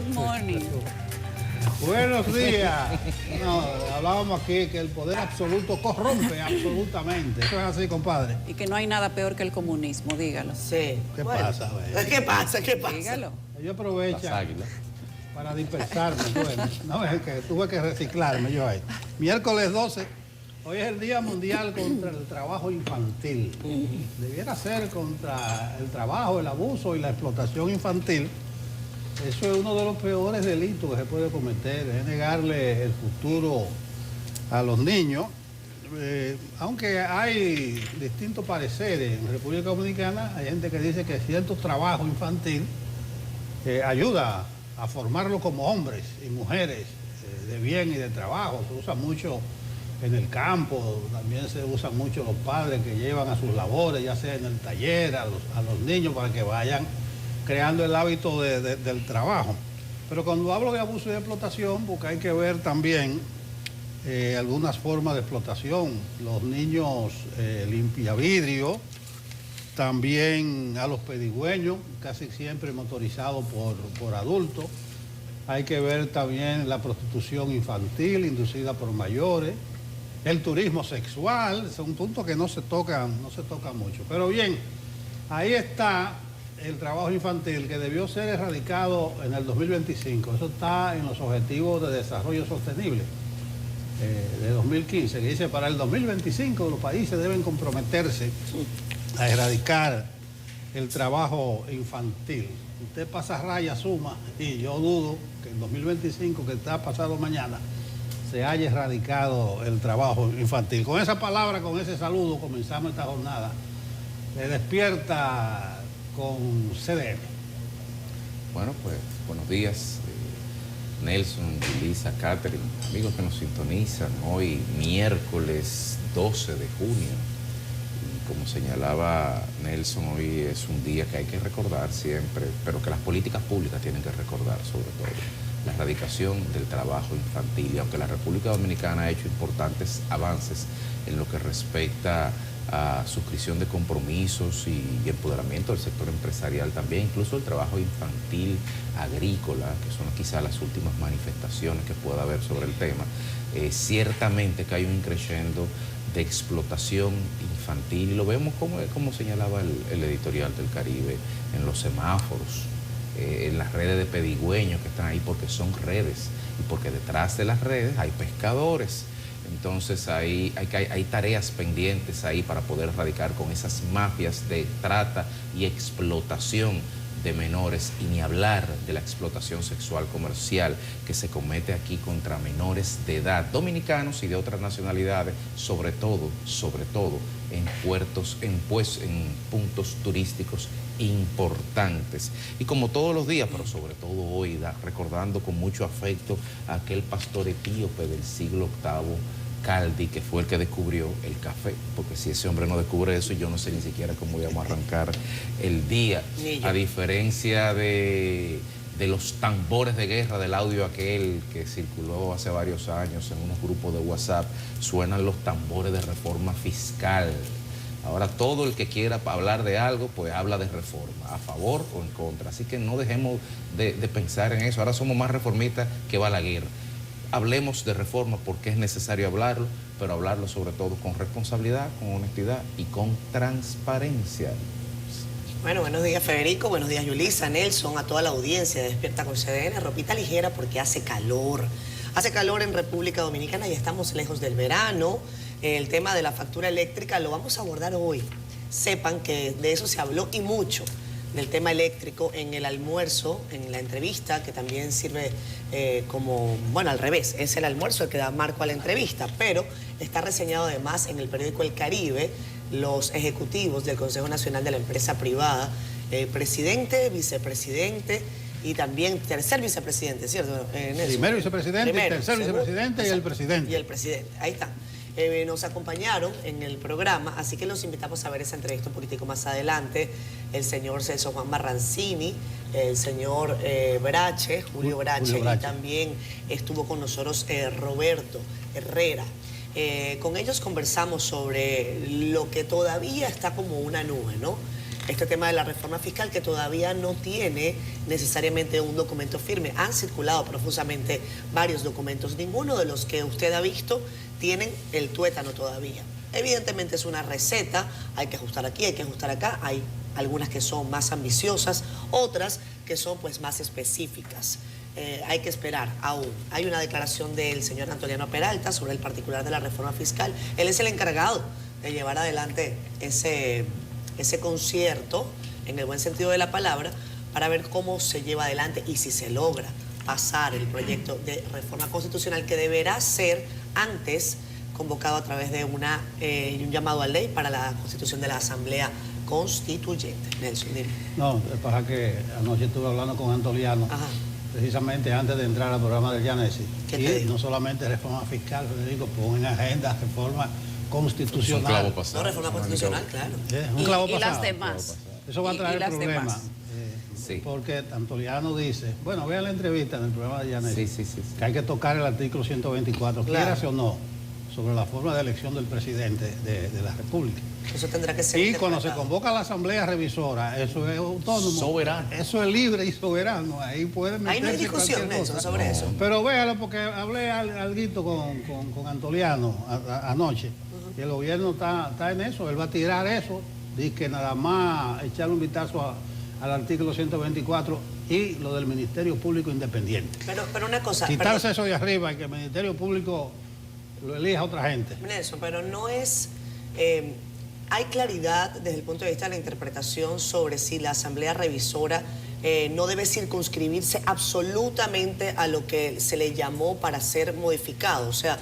Good morning. Buenos días. No, hablábamos aquí que el poder absoluto corrompe absolutamente. Eso es así, compadre. Y que no hay nada peor que el comunismo, dígalo. Sí. ¿Qué Bueno. pasa, güey? ¿Qué pasa? ¿Qué pasa? Dígalo. Ellos aprovechan para dispersarme. Bueno, no, es que tuve que reciclarme yo ahí. Miércoles 12. Hoy es el Día Mundial contra el Trabajo Infantil. Debiera ser contra el trabajo, el abuso y la explotación infantil. Eso es uno de los peores delitos que se puede cometer, es negarle el futuro a los niños. Aunque hay distintos pareceres en República Dominicana, hay gente que dice que cierto trabajo infantil ayuda a formarlos como hombres y mujeres de bien y de trabajo. Se usa mucho en el campo, también se usan mucho los padres que llevan a sus labores, ya sea en el taller, a los niños para que vayan creando el hábito del trabajo. Pero cuando hablo de abuso y de explotación, porque hay que ver también algunas formas de explotación. Los niños limpiavidrio, también a los pedigüeños, casi siempre motorizados por adultos. Hay que ver también la prostitución infantil inducida por mayores, el turismo sexual, son puntos que no se tocan mucho. Pero bien, ahí está el trabajo infantil que debió ser erradicado en el 2025. Eso está en los Objetivos de Desarrollo Sostenible de 2015, que dice para el 2025 los países deben comprometerse a erradicar el trabajo infantil. Usted pasa raya, suma, y yo dudo que en 2025, que está pasado mañana, se haya erradicado el trabajo infantil. Con esa palabra, con ese saludo, comenzamos esta jornada. Se despierta con CDN. Bueno, pues buenos días, Nelson, Yulisa, Catherine, amigos que nos sintonizan hoy miércoles 12 de junio. Y como señalaba Nelson, hoy es un día que hay que recordar siempre, pero que las políticas públicas tienen que recordar sobre todo la erradicación del trabajo infantil. Y aunque la República Dominicana ha hecho importantes avances en lo que respecta a suscripción de compromisos y empoderamiento del sector empresarial también, incluso el trabajo infantil agrícola, que son quizás las últimas manifestaciones que pueda haber sobre el tema, ciertamente que hay un increciendo de explotación infantil, y lo vemos como señalaba el editorial del Caribe, en los semáforos, en las redes de pedigüeños que están ahí porque son redes, y porque detrás de las redes hay pescadores. Entonces hay tareas pendientes ahí para poder erradicar con esas mafias de trata y explotación de menores, y ni hablar de la explotación sexual comercial que se comete aquí contra menores de edad, dominicanos y de otras nacionalidades, sobre todo en puertos, en puntos turísticos importantes. Y como todos los días, pero sobre todo hoy, recordando con mucho afecto a aquel pastor etíope del siglo VIII, Caldi, que fue el que descubrió el café, porque si ese hombre no descubre eso, yo no sé ni siquiera cómo íbamos a arrancar el día. A diferencia de los tambores de guerra, del audio aquel que circuló hace varios años en unos grupos de WhatsApp, suenan los tambores de reforma fiscal. Ahora todo el que quiera hablar de algo, pues habla de reforma, a favor o en contra. Así que no dejemos de pensar en eso. Ahora somos más reformistas que Balaguer. Hablemos de reforma porque es necesario hablarlo, pero hablarlo sobre todo con responsabilidad, con honestidad y con transparencia. Bueno, buenos días Federico, buenos días Yulisa, Nelson, a toda la audiencia de Despierta con CDN. Ropita ligera porque hace calor. Hace calor en República Dominicana y estamos lejos del verano. El tema de la factura eléctrica lo vamos a abordar hoy. Sepan que de eso se habló y mucho, del tema eléctrico en el almuerzo, en la entrevista, que también sirve como, bueno, al revés, es el almuerzo el que da marco a la entrevista, pero está reseñado además en el periódico El Caribe, los ejecutivos del Consejo Nacional de la Empresa Privada, presidente, vicepresidente y también tercer vicepresidente, ¿cierto? Primero vicepresidente, tercer vicepresidente y el presidente. Y el presidente, ahí está. Nos acompañaron en el programa, así que los invitamos a ver esa entrevista un poquitico más adelante. El señor Celso Juan Marrancini, el señor Brache, Julio Brache, y también estuvo con nosotros Roberto Herrera. Con ellos conversamos sobre lo que todavía está como una nube, ¿no? este tema de la reforma fiscal que todavía no tiene necesariamente un documento firme. Han circulado profusamente varios documentos, ninguno de los que usted ha visto tienen el tuétano todavía. Evidentemente es una receta, hay que ajustar aquí, hay que ajustar acá, hay algunas que son más ambiciosas, otras que son pues más específicas. Hay que esperar aún. Hay una declaración del señor Antoliano Peralta sobre el particular de la reforma fiscal. Él es el encargado de llevar adelante ese concierto, en el buen sentido de la palabra, para ver cómo se lleva adelante y si se logra pasar el proyecto de reforma constitucional que deberá ser antes convocado a través de un llamado a ley para la constitución de la Asamblea Constituyente. Nelson, dime. No, pasa que anoche estuve hablando con Antoliano, precisamente antes de entrar al programa del Yanesi. Y no solamente reforma fiscal, Federico, pon en agenda reforma constitucional. No, reforma constitucional, claro. Un clavo y pasado. las demás. Eso va a traer problemas. Sí. Porque Antoliano dice, bueno, vean la entrevista en el programa de Yanesi, Sí. que hay que tocar el artículo 124, quieras o no, sobre la forma de elección del presidente de la República. Eso tendrá que ser Y cuando se convoca a la Asamblea Revisora, eso es autónomo. Soberano. Eso es libre y soberano. Ahí puede meterse ahí no hay discusión, Nelson, sobre eso. Pero véalo, porque hablé algo con Antoliano anoche. Y el gobierno está en eso. Él va a tirar eso. Dice que nada más echarle un vistazo al artículo 124 y lo del Ministerio Público Independiente. Pero una cosa... Quitarse eso de arriba y que el Ministerio Público lo elija otra gente. Nelson, pero no es... hay claridad desde el punto de vista de la interpretación sobre si la Asamblea Revisora no debe circunscribirse absolutamente a lo que se le llamó para ser modificado. O sea,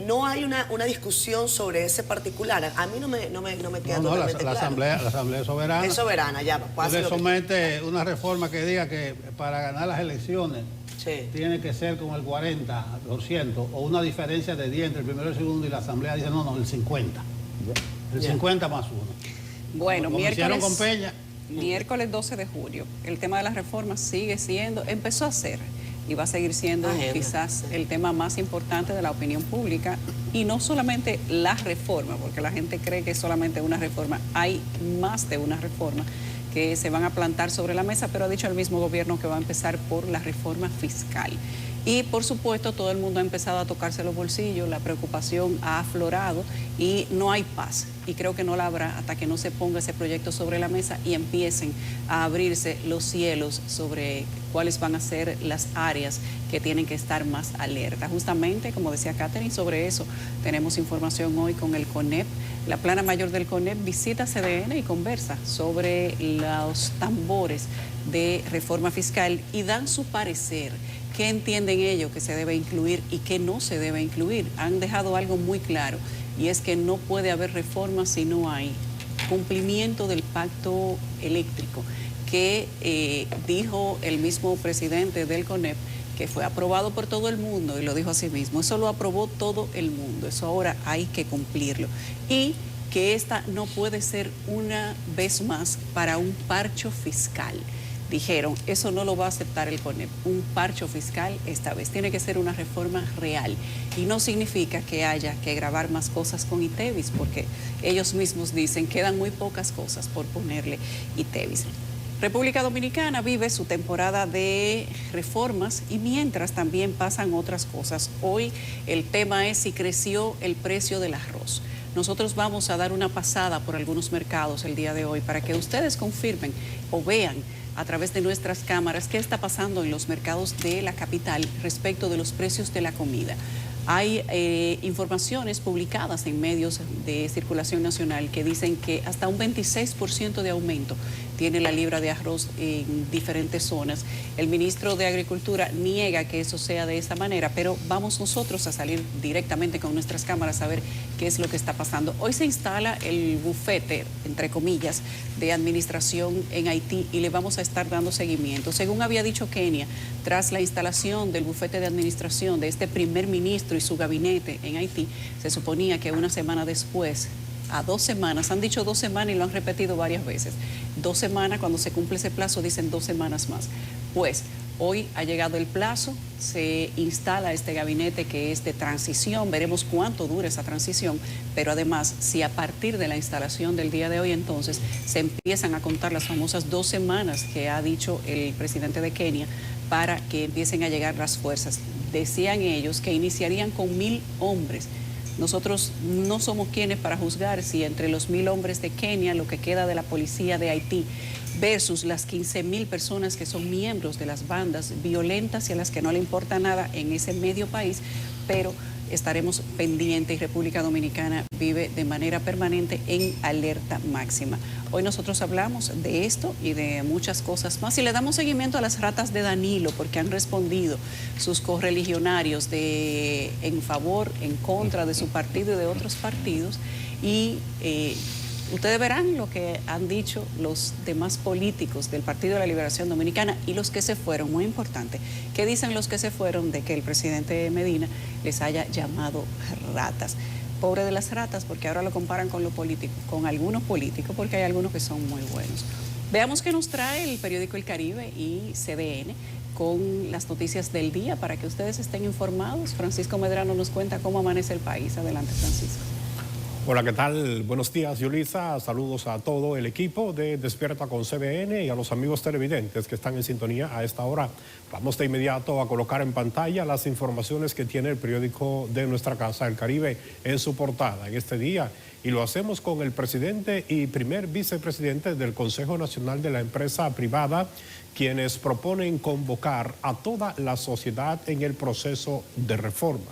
no hay una discusión sobre ese particular. A mí no me queda totalmente claro. La Asamblea es soberana. Es soberana, ya. Le somete una reforma que diga que para ganar las elecciones tiene que ser con el 40% o una diferencia de 10 entre el primero y el segundo, y la Asamblea dice no, el 50. El 50 más 1. Bueno, como hicieron con Peña. Miércoles 12 de julio. El tema de las reformas sigue siendo, empezó a ser y va a seguir siendo quizás el tema más importante de la opinión pública. Y no solamente la reforma, porque la gente cree que es solamente una reforma. Hay más de una reforma que se van a plantar sobre la mesa, pero ha dicho el mismo gobierno que va a empezar por la reforma fiscal. Y por supuesto todo el mundo ha empezado a tocarse los bolsillos, la preocupación ha aflorado y no hay paz. Y creo que no la habrá hasta que no se ponga ese proyecto sobre la mesa y empiecen a abrirse los cielos sobre cuáles van a ser las áreas que tienen que estar más alerta. Justamente, como decía Catherine, sobre eso tenemos información hoy con el CONEP. La plana mayor del CONEP visita CDN y conversa sobre los tambores de reforma fiscal y dan su parecer. ¿Qué entienden ellos que se debe incluir y qué no se debe incluir? Han dejado algo muy claro, y es que no puede haber reforma si no hay cumplimiento del pacto eléctrico, que dijo el mismo presidente del CONEP, que fue aprobado por todo el mundo, y lo dijo así mismo. Eso lo aprobó todo el mundo, eso ahora hay que cumplirlo. Y que esta no puede ser una vez más para un parcho fiscal. Dijeron, eso no lo va a aceptar el CONEP, un parcho fiscal esta vez. Tiene que ser una reforma real. Y no significa que haya que grabar más cosas con ITEVIS, porque ellos mismos dicen, quedan muy pocas cosas por ponerle ITEVIS. República Dominicana vive su temporada de reformas y mientras también pasan otras cosas. Hoy el tema es si creció el precio del arroz. Nosotros vamos a dar una pasada por algunos mercados el día de hoy para que ustedes confirmen o vean a través de nuestras cámaras qué está pasando en los mercados de la capital respecto de los precios de la comida. Hay informaciones publicadas en medios de circulación nacional que dicen que hasta un 26% de aumento tiene la libra de arroz en diferentes zonas. El ministro de Agricultura niega que eso sea de esa manera, pero vamos nosotros a salir directamente con nuestras cámaras a ver qué es lo que está pasando. Hoy se instala el bufete, entre comillas, de administración en Haití y le vamos a estar dando seguimiento. Según había dicho Kenia, tras la instalación del bufete de administración de este primer ministro y su gabinete en Haití, se suponía que una semana después, a 2 semanas, han dicho 2 semanas y lo han repetido varias veces, 2 semanas, cuando se cumple ese plazo dicen 2 semanas más. Pues Hoy ha llegado el plazo, se instala este gabinete que es de transición, veremos cuánto dura esa transición, pero además si a partir de la instalación del día de hoy entonces se empiezan a contar las famosas 2 semanas que ha dicho el presidente de Kenia para que empiecen a llegar las fuerzas. Decían ellos que iniciarían con 1.000 hombres. Nosotros no somos quienes para juzgar si entre los 1.000 hombres de Kenia, lo que queda de la policía de Haití, versus las 15.000 personas que son miembros de las bandas violentas y a las que no le importa nada en ese medio país, pero estaremos pendientes y República Dominicana vive de manera permanente en alerta máxima. Hoy nosotros hablamos de esto y de muchas cosas más y le damos seguimiento a las ratas de Danilo porque han respondido sus correligionarios en favor, en contra de su partido y de otros partidos y ustedes verán lo que han dicho los demás políticos del Partido de la Liberación Dominicana y los que se fueron, muy importante. ¿Qué dicen los que se fueron de que el presidente Medina les haya llamado ratas? Pobre de las ratas, porque ahora lo comparan con los políticos, con algunos políticos, porque hay algunos que son muy buenos. Veamos qué nos trae el periódico El Caribe y CDN con las noticias del día para que ustedes estén informados. Francisco Medrano nos cuenta cómo amanece el país. Adelante, Francisco. Hola, ¿qué tal? Buenos días, Yulisa. Saludos a todo el equipo de Despierta con CBN y a los amigos televidentes que están en sintonía a esta hora. Vamos de inmediato a colocar en pantalla las informaciones que tiene el periódico de nuestra casa, El Caribe, en su portada en este día. Y lo hacemos con el presidente y primer vicepresidente del Consejo Nacional de la Empresa Privada, quienes proponen convocar a toda la sociedad en el proceso de reforma.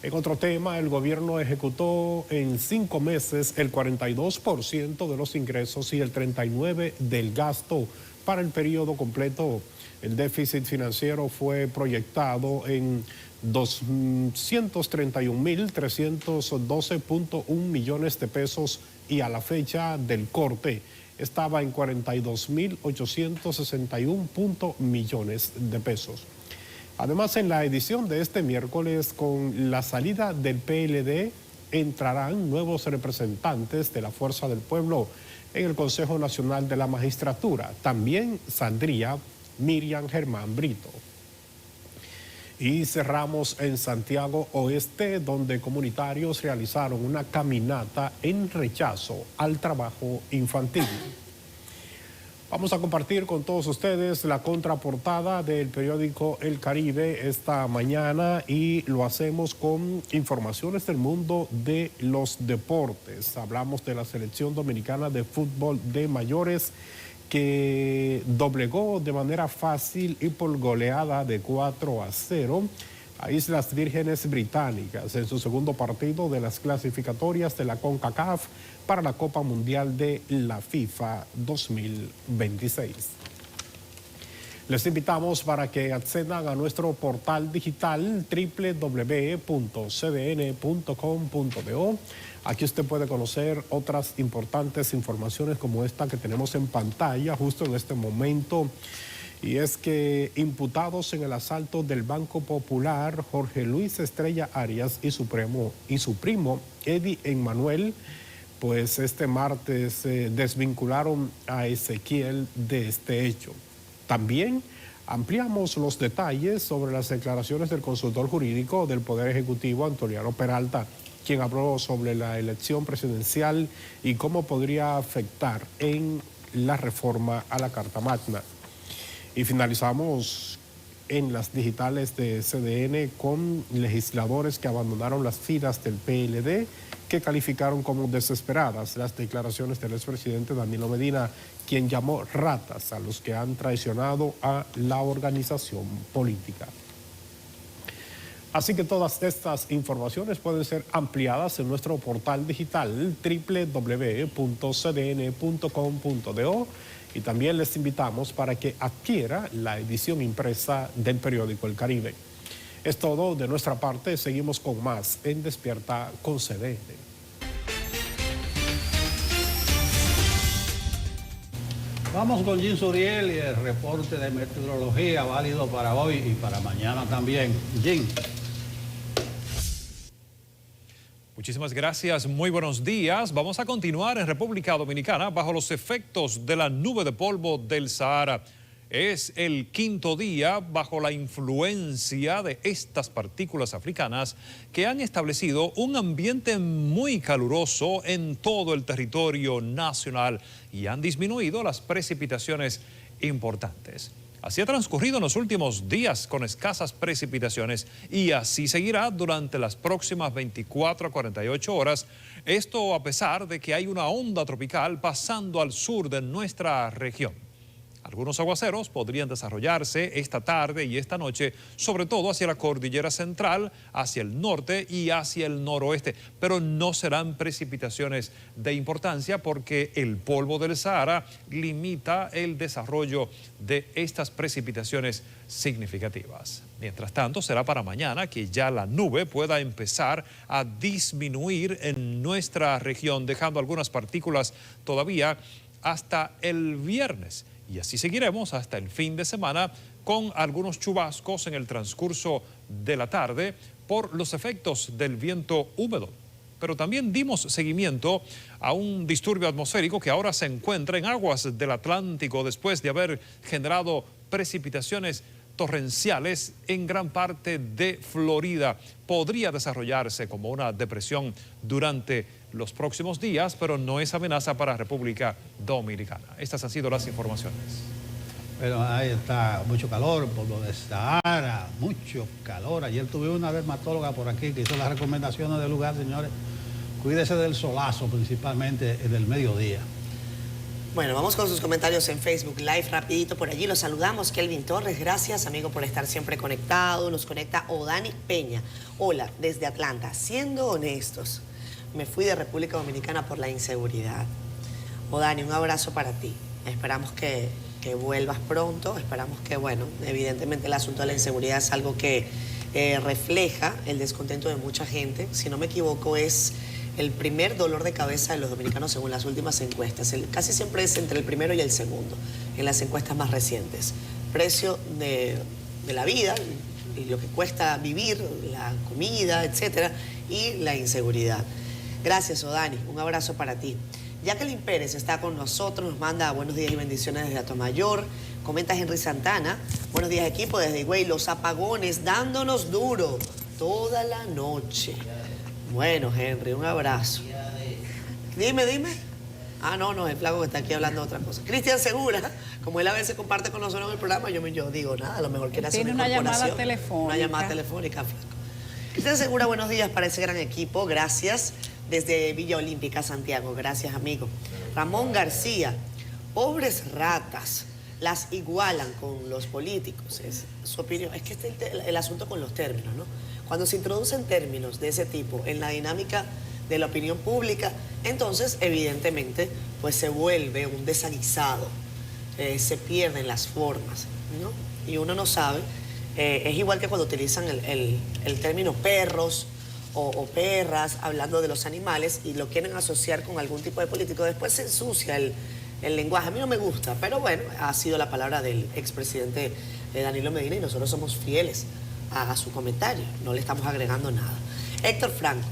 En otro tema, el gobierno ejecutó en 5 meses el 42% de los ingresos y el 39% del gasto para el periodo completo. El déficit financiero fue proyectado en 231.312.1 millones de pesos y a la fecha del corte estaba en 42.861 millones de pesos. Además, en la edición de este miércoles, con la salida del PLD, entrarán nuevos representantes de la Fuerza del Pueblo en el Consejo Nacional de la Magistratura. También saldría Miriam Germán Brito. Y cerramos en Santiago Oeste, donde comunitarios realizaron una caminata en rechazo al trabajo infantil. Vamos a compartir con todos ustedes la contraportada del periódico El Caribe esta mañana y lo hacemos con informaciones del mundo de los deportes. Hablamos de la selección dominicana de fútbol de mayores que doblegó de manera fácil y por goleada de 4-0 a Islas Vírgenes Británicas en su segundo partido de las clasificatorias de la CONCACAF para la Copa Mundial de la FIFA 2026. Les invitamos para que accedan a nuestro portal digital www.cdn.com.do. Aquí usted puede conocer otras importantes informaciones como esta que tenemos en pantalla justo en este momento. Y es que imputados en el asalto del Banco Popular, Jorge Luis Estrella Arias y su primo Eddie Emmanuel, pues este martes desvincularon a Ezequiel de este hecho. También ampliamos los detalles sobre las declaraciones del consultor jurídico del Poder Ejecutivo, Antoniano Peralta, quien habló sobre la elección presidencial y cómo podría afectar en la reforma a la Carta Magna. Y finalizamos en las digitales de CDN con legisladores que abandonaron las filas del PLD, que calificaron como desesperadas las declaraciones del expresidente Danilo Medina, quien llamó ratas a los que han traicionado a la organización política. Así que todas estas informaciones pueden ser ampliadas en nuestro portal digital www.cdn.com.do y también les invitamos para que adquiera la edición impresa del periódico El Caribe. Es todo de nuestra parte, seguimos con más en Despierta con CDN. Vamos con Jim Suriel y el reporte de meteorología válido para hoy y para mañana también. Jim. Muchísimas gracias, muy buenos días. Vamos a continuar en República Dominicana bajo los efectos de la nube de polvo del Sahara. Es el quinto día bajo la influencia de estas partículas africanas que han establecido un ambiente muy caluroso en todo el territorio nacional y han disminuido las precipitaciones importantes. Así ha transcurrido en los últimos días con escasas precipitaciones y así seguirá durante las próximas 24 a 48 horas. Esto a pesar de que hay una onda tropical pasando al sur de nuestra región. Algunos aguaceros podrían desarrollarse esta tarde y esta noche, sobre todo hacia la cordillera central, hacia el norte y hacia el noroeste, pero no serán precipitaciones de importancia porque el polvo del Sahara limita el desarrollo de estas precipitaciones significativas. Mientras tanto, será para mañana que ya la nube pueda empezar a disminuir en nuestra región, dejando algunas partículas todavía hasta el viernes. Y así seguiremos hasta el fin de semana con algunos chubascos en el transcurso de la tarde por los efectos del viento húmedo. Pero también dimos seguimiento a un disturbio atmosférico que ahora se encuentra en aguas del Atlántico después de haber generado precipitaciones torrenciales en gran parte de Florida. Podría desarrollarse como una depresión durante los próximos días, pero no es amenaza para República Dominicana. Estas han sido las informaciones. Pero ahí está mucho calor, por lo de Sahara, mucho calor. Ayer tuve una dermatóloga por aquí que hizo las recomendaciones del lugar, señores. Cuídese del solazo, principalmente del mediodía. Bueno, vamos con sus comentarios en Facebook Live, rapidito por allí. Los saludamos, Kelvin Torres, gracias, amigo, por estar siempre conectado. Nos conecta Odani Peña. Hola, desde Atlanta. Siendo honestos, me fui de República Dominicana por la inseguridad. Odani, un abrazo para ti. Esperamos que vuelvas pronto. Esperamos que, bueno, evidentemente el asunto de la inseguridad es algo que refleja el descontento de mucha gente. Si no me equivoco, es el primer dolor de cabeza de los dominicanos según las últimas encuestas. Casi siempre es entre el primero y el segundo en las encuestas más recientes. Precio de la vida y lo que cuesta vivir, la comida, etcétera, y la inseguridad. Gracias, Odani. Un abrazo para ti. Jacqueline Pérez está con nosotros, nos manda buenos días y bendiciones desde Atomayor. Comenta Henry Santana. Buenos días, equipo, desde Higüey. Los apagones dándonos duro toda la noche. Bueno, Henry, un abrazo. Dime. Ah, no, es Flaco que está aquí hablando de otra cosa. Cristian Segura, como él a veces comparte con nosotros en el programa, yo digo, nada, a lo mejor quiere hacer Tiene una llamada telefónica. Una llamada telefónica, Flaco. Cristian Segura, buenos días para ese gran equipo, gracias. Desde Villa Olímpica, Santiago, gracias, amigo. Ramón García, pobres ratas, las igualan con los políticos. Es su opinión. Es que el asunto con los términos, ¿no? Cuando se introducen términos de ese tipo en la dinámica de la opinión pública, entonces evidentemente pues se vuelve un desaguisado, se pierden las formas, ¿no? Y uno no sabe, es igual que cuando utilizan el término perros o perras, hablando de los animales y lo quieren asociar con algún tipo de político, después se ensucia el lenguaje. A mí no me gusta, pero bueno, ha sido la palabra del expresidente Danilo Medina y nosotros somos fieles a su comentario, no le estamos agregando nada. Héctor Franco,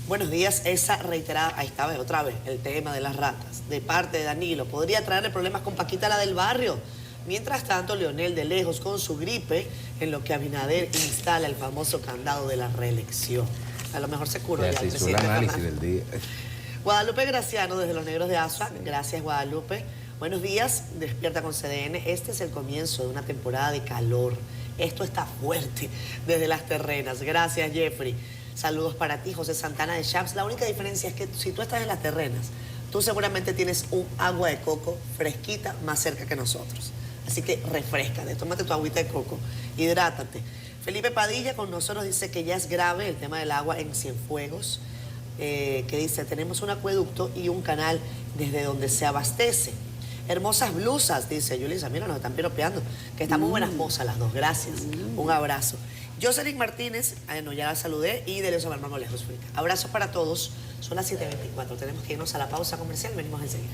buenos días. Esa reiterada, ahí está otra vez, el tema de las ratas, de parte de Danilo, podría traerle problemas con Paquita, la del barrio. Mientras tanto, Leonel de lejos con su gripe, en lo que Abinader instala el famoso candado de la reelección. A lo mejor se curó ya el presidente análisis del día. Guadalupe Graciano, desde los Negros de Asua. Gracias, Guadalupe. Buenos días, despierta con CDN. Este es el comienzo de una temporada de calor. Esto está fuerte desde las terrenas. Gracias, Jeffrey. Saludos para ti, José Santana de Chaps. La única diferencia es que si tú estás en las terrenas, tú seguramente tienes un agua de coco fresquita más cerca que nosotros. Así que refréscate, tómate tu agüita de coco, hidrátate. Felipe Padilla con nosotros dice que ya es grave el tema del agua en Cienfuegos, que dice, tenemos un acueducto y un canal desde donde se abastece. Hermosas blusas, dice Yulisa. Mira, nos están piropeando. Que están muy buenas mozas las dos. Gracias. Un abrazo. Jocelyn Martínez, no, ya la saludé. Y Deleuzo Hermano Lejos Frica. Abrazo para todos. Son las 7:24. Tenemos que irnos a la pausa comercial. Venimos enseguida.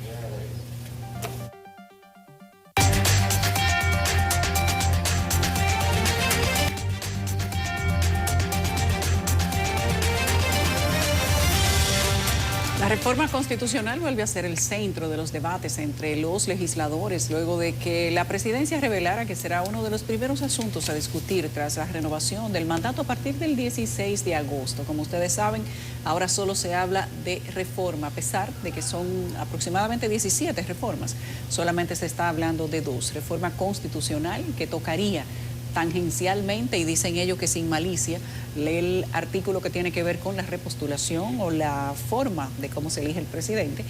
La reforma constitucional vuelve a ser el centro de los debates entre los legisladores luego de que la presidencia revelara que será uno de los primeros asuntos a discutir tras la renovación del mandato a partir del 16 de agosto. Como ustedes saben, ahora solo se habla de reforma, a pesar de que son aproximadamente 17 reformas. Solamente se está hablando de 2. Reforma constitucional que tocaría tangencialmente, y dicen ellos que sin malicia, el artículo que tiene que ver con la repostulación o la forma de cómo se elige el presidente,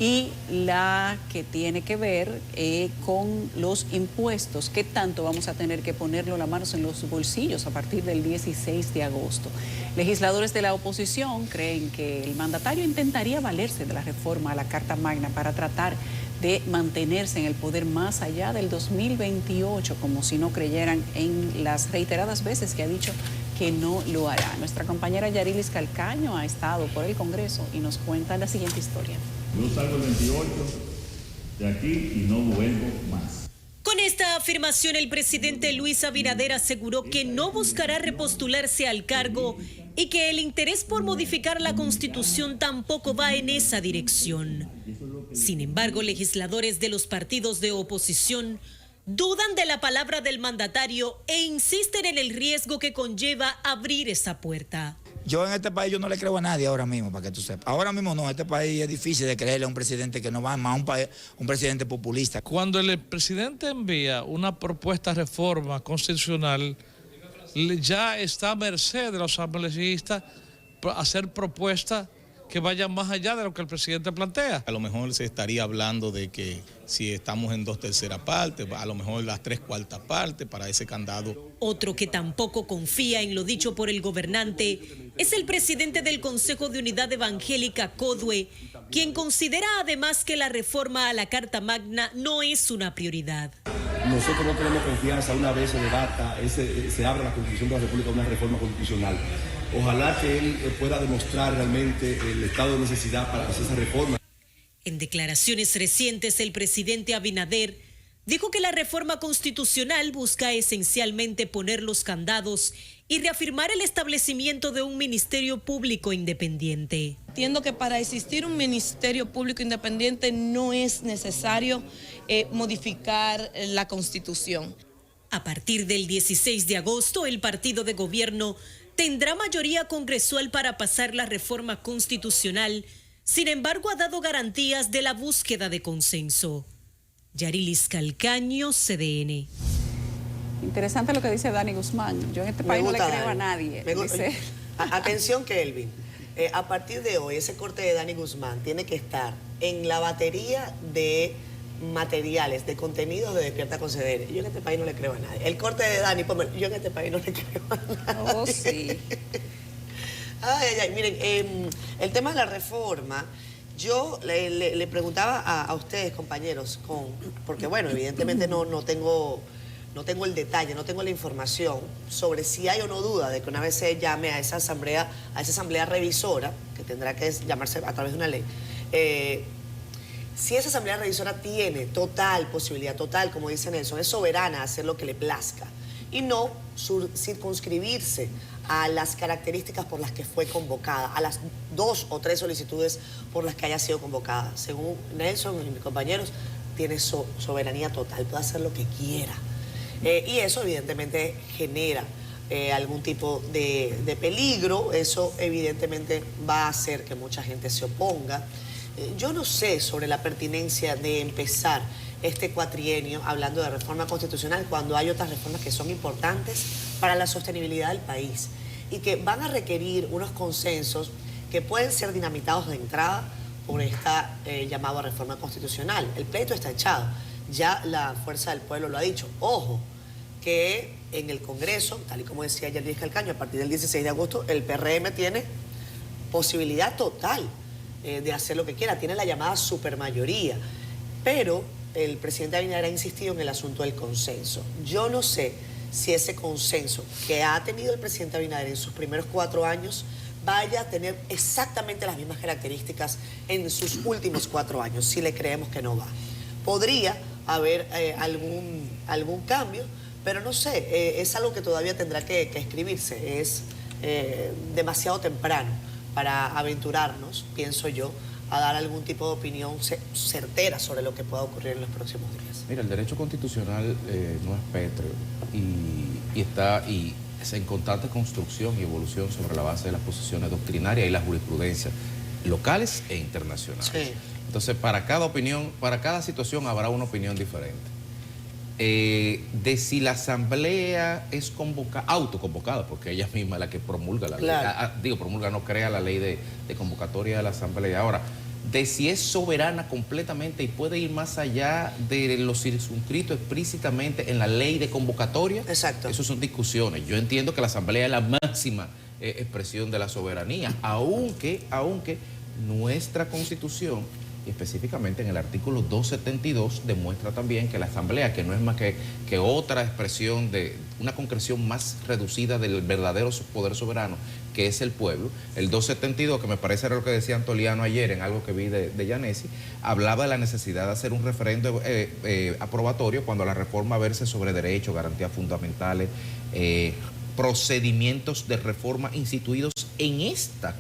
y la que tiene que ver con los impuestos, qué tanto vamos a tener que ponerlo las manos en los bolsillos a partir del 16 de agosto. Legisladores de la oposición creen que el mandatario intentaría valerse de la reforma a la Carta Magna para tratar de mantenerse en el poder más allá del 2028, como si no creyeran en las reiteradas veces que ha dicho que no lo hará. Nuestra compañera Yarilis Calcaño ha estado por el Congreso y nos cuenta la siguiente historia. Yo salgo el 28 de aquí y no vuelvo más. Con esta afirmación, el presidente Luis Abinader aseguró que no buscará repostularse al cargo y que el interés por modificar la Constitución tampoco va en esa dirección. Sin embargo, legisladores de los partidos de oposición dudan de la palabra del mandatario e insisten en el riesgo que conlleva abrir esa puerta. Yo en este país yo no le creo a nadie ahora mismo, para que tú sepas. Ahora mismo no, este país es difícil de creerle a un presidente que no va más, un presidente populista. Cuando el presidente envía una propuesta de reforma constitucional, ya está a merced de los asambleístas hacer propuestas que vayan más allá de lo que el presidente plantea. A lo mejor se estaría hablando de que si estamos en 2/3 partes, a lo mejor las 3/4 partes para ese candado. Otro que tampoco confía en lo dicho por el gobernante es el presidente del Consejo de Unidad Evangélica, CODUE, quien considera además que la reforma a la Carta Magna no es una prioridad. Nosotros no tenemos confianza una vez se debata, se abra la Constitución de la República una reforma constitucional. Ojalá que él pueda demostrar realmente el estado de necesidad para hacer esa reforma. En declaraciones recientes, el presidente Abinader dijo que la reforma constitucional busca esencialmente poner los candados y reafirmar el establecimiento de un ministerio público independiente. Entiendo que para existir un ministerio público independiente no es necesario modificar la Constitución. A partir del 16 de agosto, el partido de gobierno tendrá mayoría congresual para pasar la reforma constitucional. Sin embargo, ha dado garantías de la búsqueda de consenso. Yarilis Calcaño, CDN. Interesante lo que dice Dani Guzmán. Yo en este país no le creo a nadie. Atención, Kelvin. A partir de hoy, ese corte de Dani Guzmán tiene que estar en la batería de materiales, de contenidos de Despierta con CDN. Yo en este país no le creo a nadie. El corte de Dani, yo en este país no le creo a nadie. Oh, sí. Miren, el tema de la reforma, yo le preguntaba a ustedes, compañeros, porque bueno, evidentemente no tengo el detalle, no tengo la información sobre si hay o no duda de que una vez se llame a esa asamblea revisora, que tendrá que llamarse a través de una ley, si esa asamblea revisora tiene posibilidad total, como dice Nelson, es soberana a hacer lo que le plazca y no circunscribirse a las características por las que fue convocada, a las 2 o 3 solicitudes por las que haya sido convocada. Según Nelson y mis compañeros, tiene soberanía total, puede hacer lo que quiera. Y eso evidentemente genera algún tipo de peligro, eso evidentemente va a hacer que mucha gente se oponga. Yo no sé sobre la pertinencia de empezar este cuatrienio hablando de reforma constitucional cuando hay otras reformas que son importantes para la sostenibilidad del país y que van a requerir unos consensos que pueden ser dinamitados de entrada por esta llamada reforma constitucional. El pleito está echado, ya la Fuerza del Pueblo lo ha dicho. Ojo, que en el Congreso, tal y como decía Yarilis Calcaño, a partir del 16 de agosto, el PRM tiene posibilidad total de hacer lo que quiera, tiene la llamada supermayoría, pero el presidente Abinader ha insistido en el asunto del consenso. Yo no sé si ese consenso que ha tenido el presidente Abinader en sus primeros 4 años vaya a tener exactamente las mismas características en sus últimos 4 años, si le creemos que no va. Podría haber algún cambio, pero no sé, es algo que todavía tendrá que escribirse, es demasiado temprano para aventurarnos, pienso yo, a dar algún tipo de opinión certera sobre lo que pueda ocurrir en los próximos días. Mira, el derecho constitucional no es pétreo y está es en constante construcción y evolución sobre la base de las posiciones doctrinarias y la jurisprudencia locales e internacionales. Sí. Entonces, para cada opinión, para cada situación habrá una opinión diferente. De si la asamblea es autoconvocada, porque ella misma es la que promulga la ley, promulga, no crea la ley de convocatoria de la asamblea. Ahora, de si es soberana completamente y puede ir más allá de lo circunscrito explícitamente en la ley de convocatoria. Exacto. Esas son discusiones. Yo entiendo que la asamblea es la máxima expresión de la soberanía, aunque nuestra constitución, y específicamente en el artículo 272, demuestra también que la asamblea, que no es más que otra expresión de una concreción más reducida del verdadero poder soberano, que es el pueblo. El 272, que me parece era lo que decía Antoliano ayer en algo que vi de Yanesi, hablaba de la necesidad de hacer un referendo aprobatorio cuando la reforma verse sobre derechos, garantías fundamentales, procedimientos de reforma instituidos en esta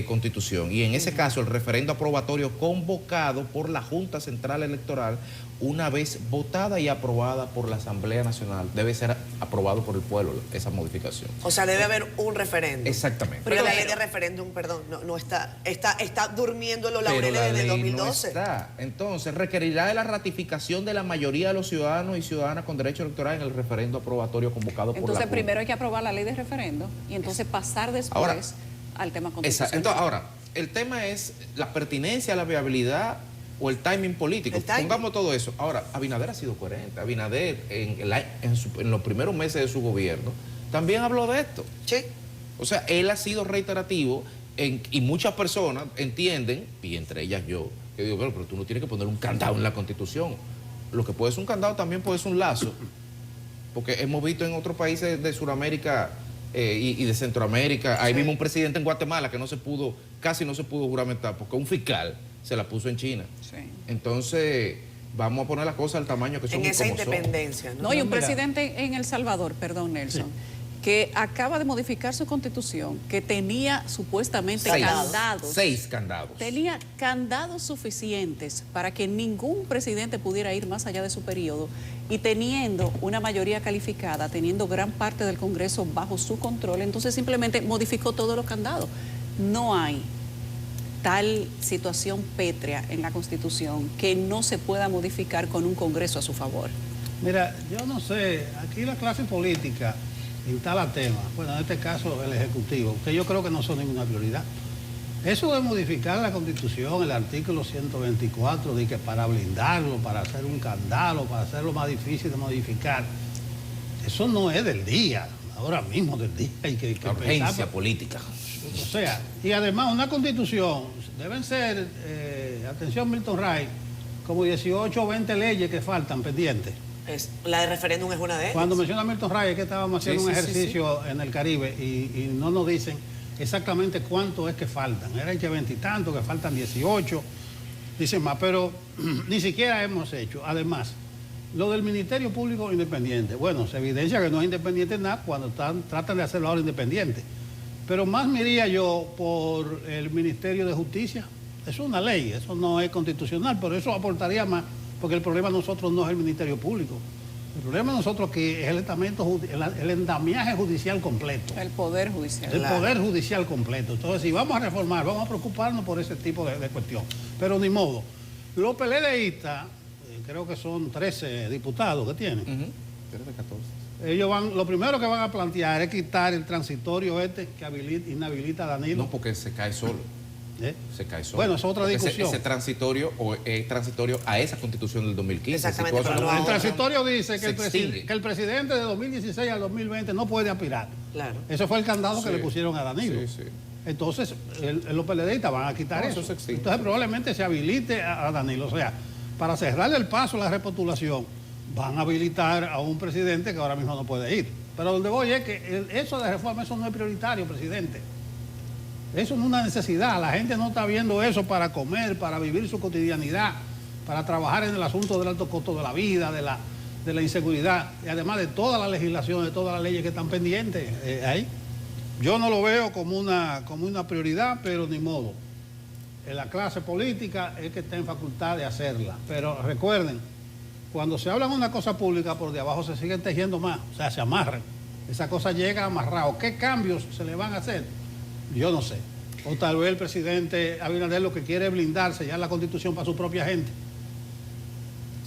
Constitución, y en ese caso el referendo aprobatorio convocado por la Junta Central Electoral, una vez votada y aprobada por la Asamblea Nacional, debe ser aprobado por el pueblo esa modificación. O sea, debe haber un referéndum. Exactamente. Pero la ley de referéndum, perdón, no está durmiendo en los laureles desde el 2012. No está. Entonces, requerirá de la ratificación de la mayoría de los ciudadanos y ciudadanas con derecho electoral en el referendo aprobatorio convocado por la Junta. Entonces, primero hay que aprobar la ley de referendo y entonces pasar después al tema constitucional. Entonces, ahora, el tema es la pertinencia, la viabilidad o el timing político. Pongamos todo eso. Ahora, Abinader ha sido coherente. Abinader, en los primeros meses de su gobierno, también habló de esto. Sí. O sea, él ha sido reiterativo y muchas personas entienden, y entre ellas yo, que digo, pero tú no tienes que poner un candado en la Constitución. Lo que puede ser un candado también puede ser un lazo. Porque hemos visto en otros países de Sudamérica y de Centroamérica, ahí mismo un presidente en Guatemala que casi no se pudo juramentar porque un fiscal se la puso en China. Sí. Entonces, vamos a poner las cosas al tamaño que son. En esa independencia, ¿no? No, y un presidente en El Salvador, perdón, Nelson, que acaba de modificar su constitución, que tenía supuestamente candados. 6 candados. Tenía candados suficientes para que ningún presidente pudiera ir más allá de su periodo, y teniendo una mayoría calificada, teniendo gran parte del Congreso bajo su control, entonces simplemente modificó todos los candados. No hay tal situación pétrea en la Constitución que no se pueda modificar con un Congreso a su favor. Mira, yo no sé, aquí la clase política instala temas, bueno, en este caso el Ejecutivo, que yo creo que no son ninguna prioridad. Eso de modificar la Constitución, el artículo 124, de que para blindarlo, para hacer un candado, para hacerlo más difícil de modificar, eso no es del día, ahora mismo del día. Hay que la urgencia política. O sea, y además una Constitución, deben ser, atención Milton Ray, como 18 o 20 leyes que faltan pendientes. La de referéndum es una de ellas. Cuando menciona Milton Ray es que estábamos haciendo un ejercicio en el Caribe y no nos dicen exactamente cuánto es que faltan. Eran que 20 y tanto, que faltan 18, dicen más, pero ni siquiera hemos hecho. Además, lo del Ministerio Público Independiente, bueno, se evidencia que no es independiente nada cuando tratan de hacerlo ahora independiente. Pero más me iría yo por el Ministerio de Justicia. Eso es una ley, eso no es constitucional, pero eso aportaría más, porque el problema de nosotros no es el Ministerio Público. El problema de nosotros que es el endamiaje judicial completo. El Poder Judicial. El Poder Judicial completo. Entonces, si vamos a reformar, vamos a preocuparnos por ese tipo de cuestión. Pero ni modo. Los PLDistas, creo que son 13 diputados que tienen. 13, 14. Ellos lo primero que van a plantear es quitar el transitorio que inhabilita a Danilo. No, porque se cae solo. Se cae solo. Bueno, es otra discusión. Ese transitorio es transitorio a esa Constitución del 2015. Exactamente. El transitorio dice que el presidente de 2016 al 2020 no puede aspirar. Claro. Ese fue el candado que le pusieron a Danilo. Sí. Entonces, los PLDistas van a quitar eso. Entonces, probablemente se habilite a Danilo. O sea, para cerrarle el paso a la repostulación, van a habilitar a un presidente que ahora mismo no puede ir. Pero donde voy es que eso de reforma, eso no es prioritario, presidente. Eso no es una necesidad. La gente no está viendo eso para comer, para vivir su cotidianidad, para trabajar en el asunto del alto costo de la vida, de la inseguridad, y además de toda la legislación, de todas las leyes que están pendientes ahí. Yo no lo veo como una prioridad, pero ni modo. la clase política es que está en facultad de hacerla. Pero recuerden, cuando se habla de una cosa pública, por de abajo se siguen tejiendo más, o sea, se amarran. Esa cosa llega amarrado. ¿Qué cambios se le van a hacer? Yo no sé. O tal vez el presidente Abinader lo que quiere es blindarse ya la Constitución para su propia gente.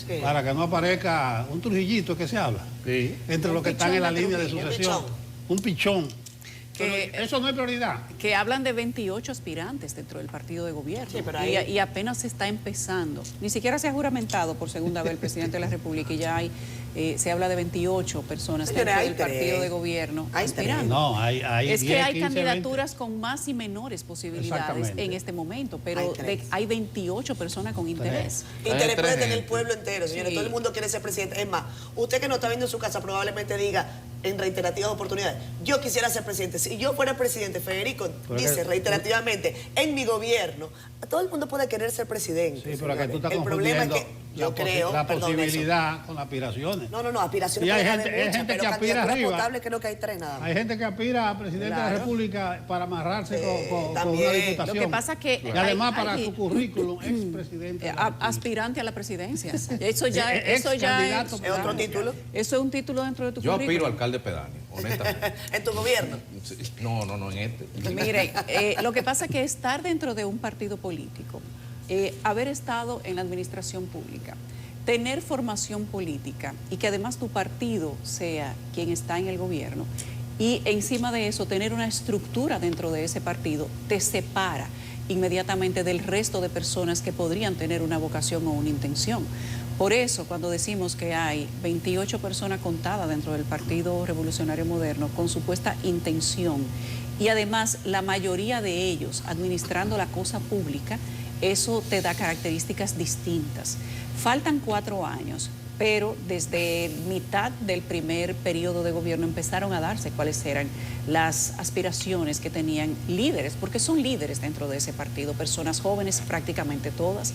Sí. Para que no aparezca un Trujillito que se habla. Sí. Entre los que están en la línea de sucesión. Un pichón. Eso no es prioridad. Que hablan de 28 aspirantes dentro del partido de gobierno. Sí, pero ahí... y apenas se está empezando. Ni siquiera se ha juramentado por segunda vez el presidente de la República y ya hay, se habla de 28 personas dentro del partido de gobierno aspirando. No, hay es 10, que hay 15, candidaturas 20. con más y menores posibilidades en este momento, pero hay 28 personas con interés. Interés puede tener el pueblo entero, señores. Sí. Todo el mundo quiere ser presidente. Es más, usted que no está viendo en su casa probablemente diga en reiterativas oportunidades, yo quisiera ser presidente. Si yo fuera presidente, Federico dice reiterativamente, en mi gobierno, todo el mundo puede querer ser presidente. Sí, pero que tú estás el problema es que yo creo la posibilidad con aspiraciones. No, aspiraciones. Y hay gente que aspira arriba. Potable, creo que hay 3 nada más. Hay gente que aspira a presidente de la República para amarrarse con una diputación. Lo que pasa que y además para su currículum, expresidente. Aspirante a la presidencia. Eso ya es otro título. Eso es un título dentro de tu currículum. Yo aspiro a alcalde pedáneo, honestamente. ¿En tu gobierno? No, en este. Mire, lo que pasa es que estar dentro de un partido político, haber estado en la administración pública, tener formación política y que además tu partido sea quien está en el gobierno y encima de eso tener una estructura dentro de ese partido te separa inmediatamente del resto de personas que podrían tener una vocación o una intención. Por eso, cuando decimos que hay 28 personas contadas dentro del Partido Revolucionario Moderno con supuesta intención y además la mayoría de ellos administrando la cosa pública, eso te da características distintas. Faltan 4 años, pero desde mitad del primer periodo de gobierno empezaron a darse cuáles eran las aspiraciones que tenían líderes, porque son líderes dentro de ese partido, personas jóvenes, prácticamente todas,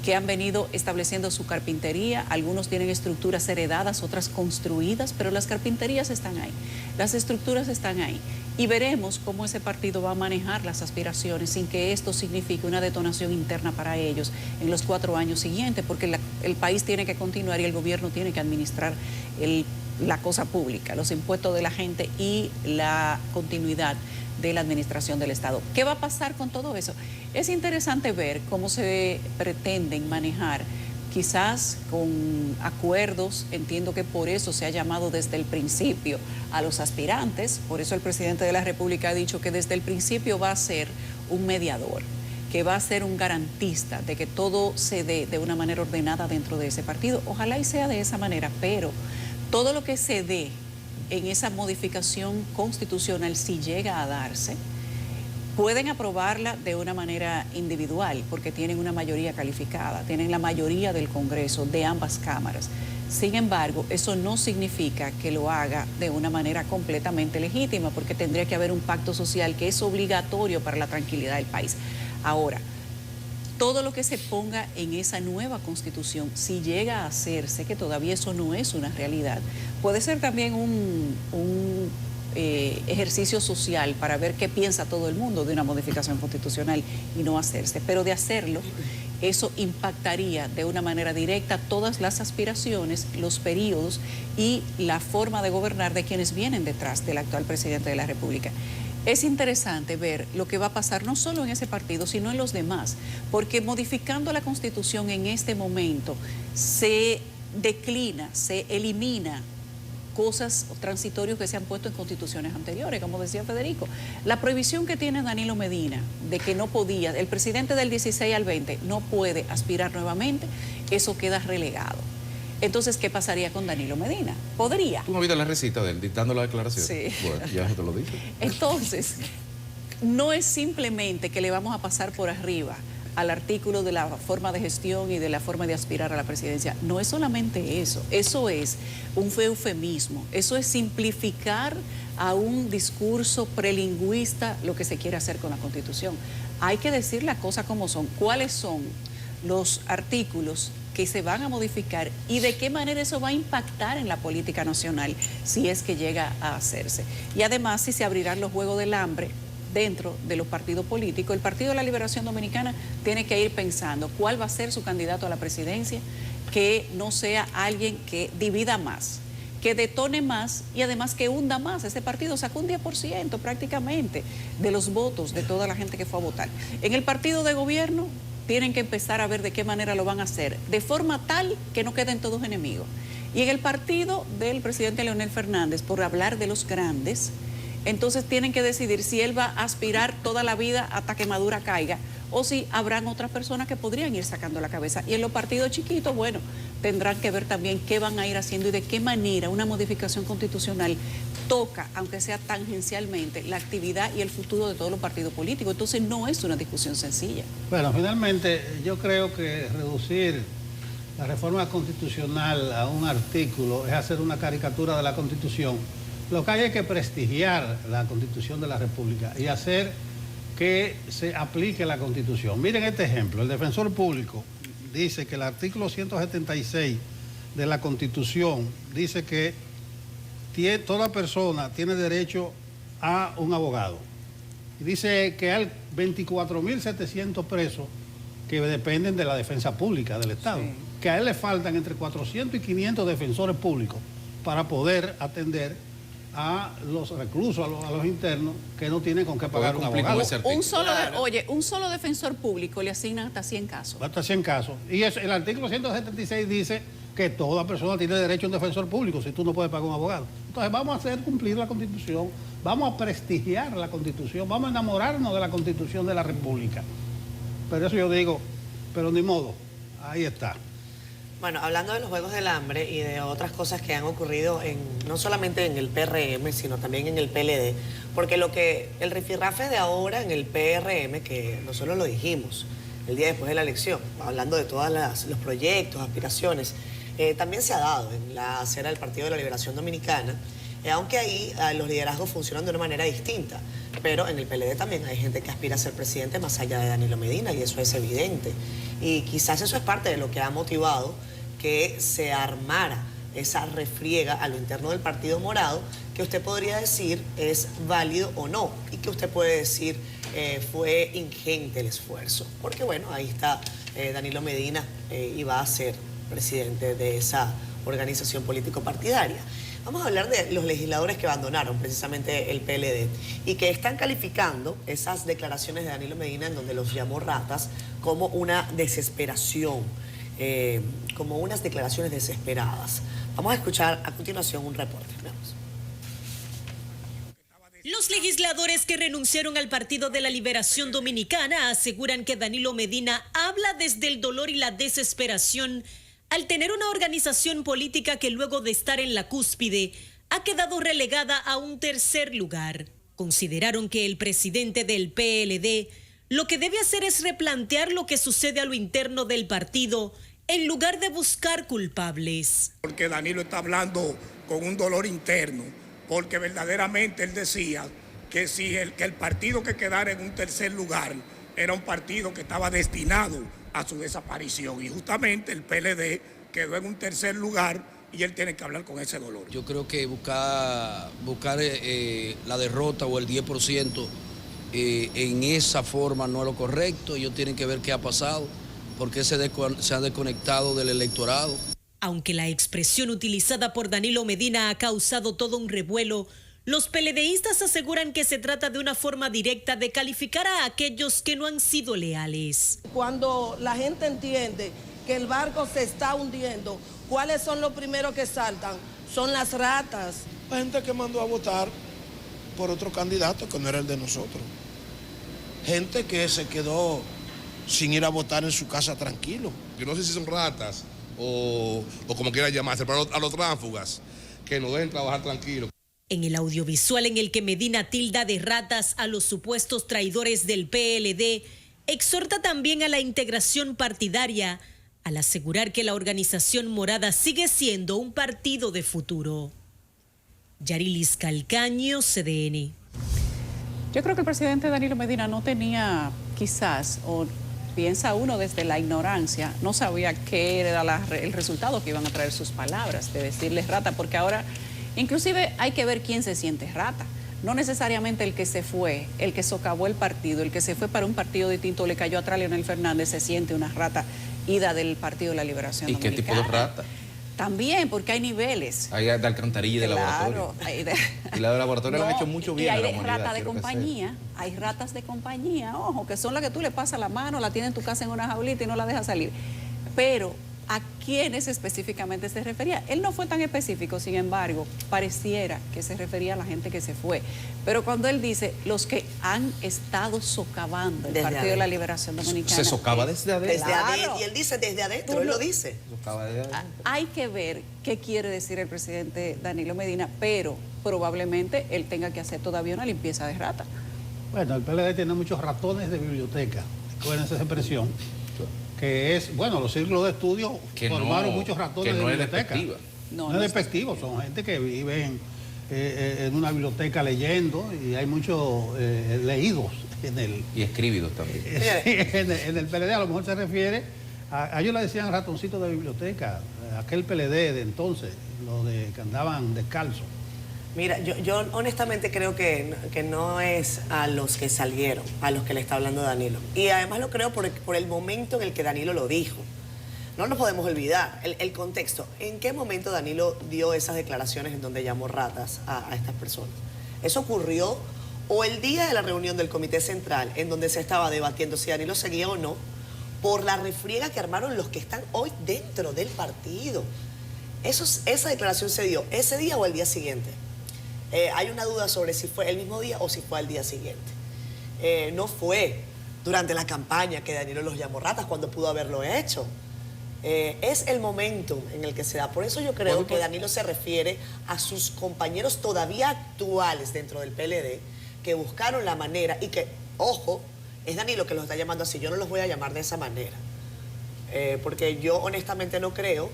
que han venido estableciendo su carpintería. Algunos tienen estructuras heredadas, otras construidas, pero las carpinterías están ahí, las estructuras están ahí. Y veremos cómo ese partido va a manejar las aspiraciones sin que esto signifique una detonación interna para ellos en los 4 años siguientes, porque el país tiene que continuar y el gobierno tiene que administrar la cosa pública, los impuestos de la gente y la continuidad de la administración del Estado. ¿Qué va a pasar con todo eso? Es interesante ver cómo se pretenden manejar, quizás con acuerdos. Entiendo que por eso se ha llamado desde el principio a los aspirantes, por eso el presidente de la República ha dicho que desde el principio va a ser un mediador, que va a ser un garantista de que todo se dé de una manera ordenada dentro de ese partido. Ojalá y sea de esa manera, pero todo lo que se dé en esa modificación constitucional, si llega a darse, pueden aprobarla de una manera individual porque tienen una mayoría calificada, tienen la mayoría del Congreso de ambas cámaras. Sin embargo, eso no significa que lo haga de una manera completamente legítima porque tendría que haber un pacto social que es obligatorio para la tranquilidad del país. Ahora, todo lo que se ponga en esa nueva constitución, si llega a hacerse, que todavía eso no es una realidad, puede ser también un ejercicio social para ver qué piensa todo el mundo de una modificación constitucional y no hacerse. Pero de hacerlo, eso impactaría de una manera directa todas las aspiraciones, los periodos y la forma de gobernar de quienes vienen detrás del actual presidente de la República. Es interesante ver lo que va a pasar no solo en ese partido, sino en los demás, porque modificando la Constitución en este momento se declina, se elimina cosas transitorios que se han puesto en constituciones anteriores, como decía Federico. La prohibición que tiene Danilo Medina de que no podía, el presidente del 16 al 20 no puede aspirar nuevamente, eso queda relegado. Entonces, ¿qué pasaría con Danilo Medina? ¿Podría? ¿Tú no viste la recita de él dictando la declaración? Sí. Bueno, ya te lo dije. Entonces, no es simplemente que le vamos a pasar por arriba al artículo de la forma de gestión y de la forma de aspirar a la presidencia. No es solamente eso, eso es un eufemismo, eso es simplificar a un discurso prelingüista lo que se quiere hacer con la Constitución. Hay que decir las cosas como son, cuáles son los artículos que se van a modificar y de qué manera eso va a impactar en la política nacional si es que llega a hacerse. Y además, si se abrirán los juegos del hambre dentro de los partidos políticos. El Partido de la Liberación Dominicana tiene que ir pensando cuál va a ser su candidato a la presidencia, que no sea alguien que divida más, que detone más y además que hunda más. Ese partido sacó un 10% prácticamente de los votos de toda la gente que fue a votar. En el partido de gobierno tienen que empezar a ver de qué manera lo van a hacer, de forma tal que no queden todos enemigos. Y en el partido del presidente Leonel Fernández, por hablar de los grandes, entonces tienen que decidir si él va a aspirar toda la vida hasta que Madura caiga o si habrán otras personas que podrían ir sacando la cabeza. Y en los partidos chiquitos, bueno, tendrán que ver también qué van a ir haciendo y de qué manera una modificación constitucional toca, aunque sea tangencialmente, la actividad y el futuro de todos los partidos políticos. Entonces no es una discusión sencilla. Bueno, finalmente yo creo que reducir la reforma constitucional a un artículo es hacer una caricatura de la Constitución. Lo que hay es que prestigiar la Constitución de la República y hacer que se aplique la Constitución. Miren este ejemplo. El defensor público dice que el artículo 176 de la Constitución dice que toda persona tiene derecho a un abogado. Y dice que hay 24.700 presos que dependen de la defensa pública del Estado. Sí. Que a él le faltan entre 400 y 500 defensores públicos para poder atender a los reclusos, a los internos que no tienen con qué pagar un abogado. Un solo defensor público le asignan hasta 100 casos. Hasta 100 casos. Y el artículo 176 dice que toda persona tiene derecho a un defensor público si tú no puedes pagar un abogado. Entonces vamos a hacer cumplir la Constitución, vamos a prestigiar la Constitución, vamos a enamorarnos de la Constitución de la República. Pero eso yo digo, pero ni modo, ahí está. Bueno, hablando de los Juegos del Hambre y de otras cosas que han ocurrido no solamente en el PRM, sino también en el PLD, porque el rifirrafe de ahora en el PRM, que nosotros lo dijimos el día después de la elección, hablando de todos los proyectos, aspiraciones, también se ha dado en la acera del Partido de la Liberación Dominicana, aunque ahí los liderazgos funcionan de una manera distinta, pero en el PLD también hay gente que aspira a ser presidente más allá de Danilo Medina y eso es evidente. Y quizás eso es parte de lo que ha motivado que se armara esa refriega a lo interno del Partido Morado, que usted podría decir es válido o no, y que usted puede decir fue ingente el esfuerzo, porque bueno, ahí está Danilo Medina y va a ser presidente de esa organización político-partidaria. Vamos a hablar de los legisladores que abandonaron precisamente el PLD y que están calificando esas declaraciones de Danilo Medina en donde los llamó ratas como una desesperación, como unas declaraciones desesperadas. Vamos a escuchar a continuación un reporte. Veamos. Los legisladores que renunciaron al Partido de la Liberación Dominicana aseguran que Danilo Medina habla desde el dolor y la desesperación al tener una organización política que luego de estar en la cúspide ha quedado relegada a un tercer lugar. Consideraron que el presidente del PLD lo que debe hacer es replantear lo que sucede a lo interno del partido en lugar de buscar culpables. Porque Danilo está hablando con un dolor interno, porque verdaderamente él decía que si el partido que quedara en un tercer lugar era un partido que estaba destinado a su desaparición y justamente el PLD quedó en un tercer lugar y él tiene que hablar con ese dolor. Yo creo que buscar la derrota o el 10% en esa forma no es lo correcto. Ellos tienen que ver qué ha pasado, por qué se han desconectado del electorado. Aunque la expresión utilizada por Danilo Medina ha causado todo un revuelo, los PLDistas aseguran que se trata de una forma directa de calificar a aquellos que no han sido leales. Cuando la gente entiende que el barco se está hundiendo, ¿cuáles son los primeros que saltan? Son las ratas. La gente que mandó a votar por otro candidato que no era el de nosotros. Gente que se quedó sin ir a votar en su casa tranquilo. Yo no sé si son ratas o como quieran llamarse, pero a los tránsfugas, que nos dejen trabajar tranquilos. En el audiovisual en el que Medina tilda de ratas a los supuestos traidores del PLD, exhorta también a la integración partidaria, al asegurar que la organización morada sigue siendo un partido de futuro. Yarilis Calcaño, CDN. Yo creo que el presidente Danilo Medina no tenía quizás, o piensa uno desde la ignorancia, no sabía qué era el resultado que iban a traer sus palabras, de decirles rata, porque ahora inclusive hay que ver quién se siente rata. No necesariamente el que se fue, el que socavó el partido, el que se fue para un partido distinto, le cayó atrás a Leonel Fernández, se siente una rata ida del Partido de la Liberación ¿Y qué Dominicana. tipo de rata? También, porque hay niveles. Hay de alcantarilla y de laboratorio. Y la de laboratorio le han hecho mucho bien y a hay la de humanidad. rata de compañía, hay ratas de compañía, ojo, que son las que tú le pasas la mano, la tienes en tu casa en una jaulita y no la dejas salir. Pero, ¿a quiénes específicamente se refería? Él no fue tan específico, sin embargo, pareciera que se refería a la gente que se fue. Pero cuando él dice, los que han estado socavando el Desde Partido de adentro. la Liberación Dominicana. Se socava desde adentro. Desde adentro. Y él dice desde adentro, él lo dice. Socava desde adentro. Hay que ver qué quiere decir el presidente Danilo Medina, pero probablemente él tenga que hacer todavía una limpieza de rata. Bueno, el PLD tiene muchos ratones de biblioteca, recuerden esa expresión, que es, bueno, los círculos de estudio Que formaron no- muchos ratones que de no es biblioteca. despectiva. No es despectivo, son gente que vive en una biblioteca leyendo y hay muchos leídos en el, Y escribidos también. en el PLD. A lo mejor se refiere a ellos le decían ratoncitos de biblioteca, aquel PLD de entonces, los de que andaban descalzos. Mira, yo honestamente creo que no es a los que salieron, a los que le está hablando Danilo. Y además lo creo por el momento en el que Danilo lo dijo. No nos podemos olvidar el contexto. ¿En qué momento Danilo dio esas declaraciones en donde llamó ratas a estas personas? ¿Eso ocurrió o el día de la reunión del Comité Central en donde se estaba debatiendo si Danilo seguía o no por la refriega que armaron los que están hoy dentro del partido? Esa declaración se dio ese día o el día siguiente. Hay una duda sobre si fue el mismo día o si fue al día siguiente. No fue durante la campaña que Danilo los llamó ratas cuando pudo haberlo hecho. Es el momento en el que se da. Por eso yo creo que Danilo se refiere a sus compañeros todavía actuales dentro del PLD que buscaron la manera y que, ojo, es Danilo que los está llamando así. Yo no los voy a llamar de esa manera. Porque yo honestamente no creo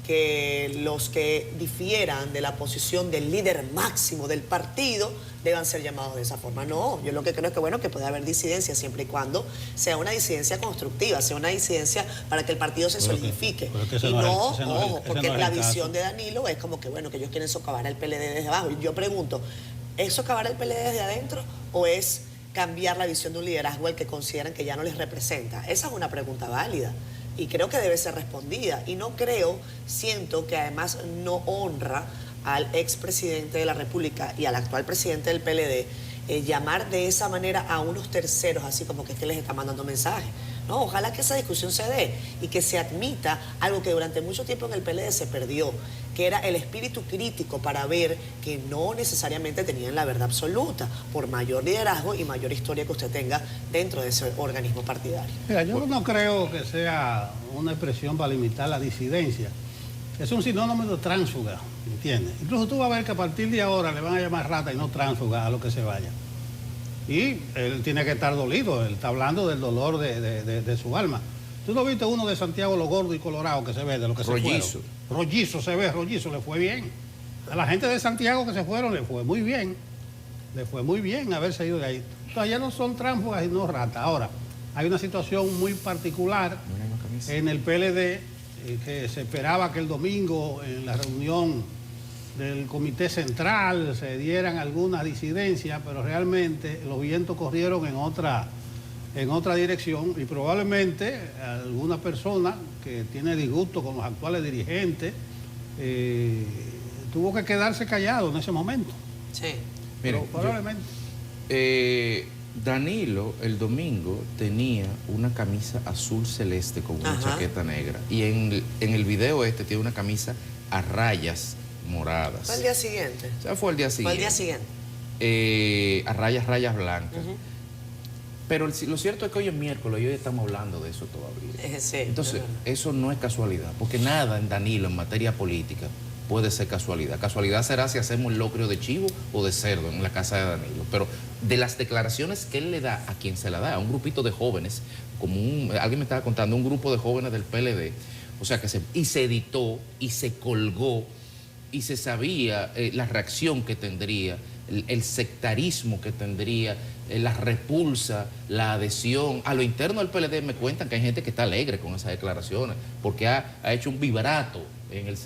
que los que difieran de la posición del líder máximo del partido deban ser llamados de esa forma. No, yo lo que creo es que bueno, que puede haber disidencia siempre y cuando sea una disidencia constructiva, sea una disidencia para que el partido se solidifique. Y no, ojo, porque la visión de Danilo es como que bueno, que ellos quieren socavar al PLD desde abajo. Y yo pregunto, ¿es socavar al PLD desde adentro o es cambiar la visión de un liderazgo al que consideran que ya no les representa? Esa es una pregunta válida. Y creo que debe ser respondida. Y no creo, siento que además no honra al expresidente de la República y al actual presidente del PLD llamar de esa manera a unos terceros, así como que les está mandando mensajes. No, ojalá que esa discusión se dé y que se admita algo que durante mucho tiempo en el PLD se perdió, que era el espíritu crítico para ver que no necesariamente tenían la verdad absoluta, por mayor liderazgo y mayor historia que usted tenga dentro de ese organismo partidario. Mira, yo no creo que sea una expresión para limitar la disidencia. Es un sinónimo de tránsfuga, ¿entiendes? Incluso tú vas a ver que a partir de ahora le van a llamar rata y no tránsfuga a lo que se vaya. Y él tiene que estar dolido, él está hablando del dolor de su alma. ¿Tú no viste uno de Santiago, lo gordo y colorado que se ve, de lo que Rollizo. se fueron? Rollizo, se ve, rollizo, le fue bien. A la gente de Santiago que se fueron le fue muy bien. Le fue muy bien haberse ido de ahí. Entonces ya no son tránsfugas y no ratas. Ahora, hay una situación muy particular en el PLD que se esperaba que el domingo en la reunión del Comité Central se dieran algunas disidencias, pero realmente los vientos corrieron en otra dirección y probablemente alguna persona que tiene disgusto con los actuales dirigentes tuvo que quedarse callado en ese momento. Sí. Miren, probablemente. Danilo el domingo tenía una camisa azul celeste con una chaqueta negra y en el video tiene una camisa a rayas moradas. ¿Fue el día siguiente? O sea, fue el día siguiente. Fue el día siguiente. A rayas blancas. Pero lo cierto es que hoy es miércoles y hoy estamos hablando de eso todavía. Sí, entonces, eso no es casualidad, porque nada en Danilo en materia política puede ser casualidad. Casualidad será si hacemos el locrio de chivo o de cerdo en la casa de Danilo. Pero de las declaraciones que él le da a quien se la da, a un grupito de jóvenes, alguien me estaba contando, un grupo de jóvenes del PLD, o sea, y se editó y se colgó y se sabía la reacción que tendría, el sectarismo que tendría, la repulsa, la adhesión. A lo interno del PLD me cuentan que hay gente que está alegre con esas declaraciones, porque ha hecho un vibrato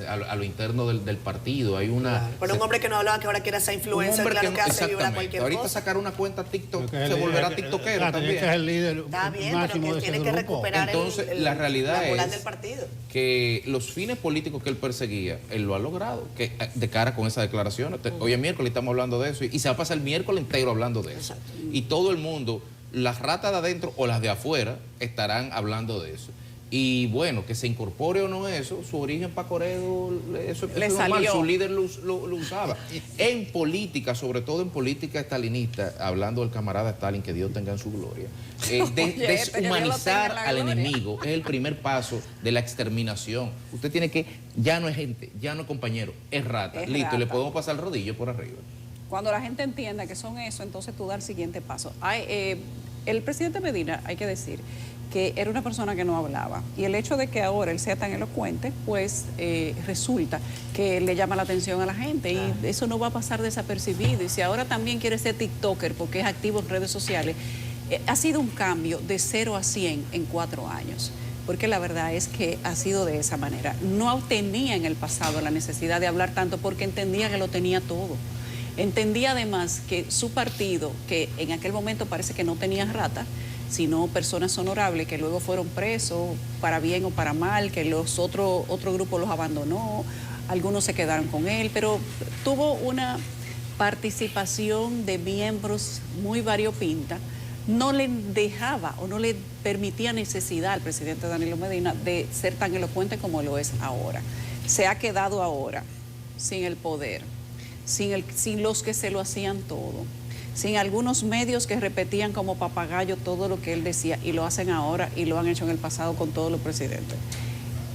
a lo interno del partido. Hay una... Pero un hombre que no hablaba que ahora quiere ser influencer, claro que hace vibrar cualquier ahorita cosa. sacar una cuenta TikTok se volverá tiktokero también. Que es el líder Está bien, pero máximo que de tiene ese que grupo. recuperar Entonces, la realidad la moral es del partido. que los fines políticos que él perseguía, él lo ha logrado, que de cara con esa declaración. Hoy es miércoles, estamos hablando de eso, y se va a pasar el miércoles entero hablando de eso. Y todo el mundo, las ratas de adentro o las de afuera, estarán hablando de eso. Y bueno, que se incorpore o no eso, su origen Pacoredo, eso es normal, su líder lo usaba. En política, sobre todo en política estalinista, hablando del camarada Stalin, que Dios tenga en su gloria, deshumanizar al enemigo es el primer paso de la exterminación. Usted tiene que, ya no es gente, ya no es compañero, es rata. Es Listo, rata. y le podemos pasar el rodillo por arriba. Cuando la gente entienda que son eso, entonces tú das el siguiente paso. El presidente Medina, hay que decir, que era una persona que no hablaba. Y el hecho de que ahora él sea tan elocuente, pues resulta que le llama la atención a la gente y eso no va a pasar desapercibido. Y si ahora también quiere ser TikToker porque es activo en redes sociales, ha sido un cambio de 0 a 100 en 4 años. Porque la verdad es que ha sido de esa manera. No tenía en el pasado la necesidad de hablar tanto porque entendía que lo tenía todo. Entendía además que su partido, que en aquel momento parece que no tenía rata, sino personas honorables que luego fueron presos para bien o para mal, que otro grupo los abandonó, algunos se quedaron con él, pero tuvo una participación de miembros muy variopinta. No le dejaba o no le permitía necesidad al presidente Danilo Medina de ser tan elocuente como lo es ahora. Se ha quedado ahora sin el poder, sin los que se lo hacían todo, sin algunos medios que repetían como papagayo todo lo que él decía, y lo hacen ahora y lo han hecho en el pasado con todos los presidentes.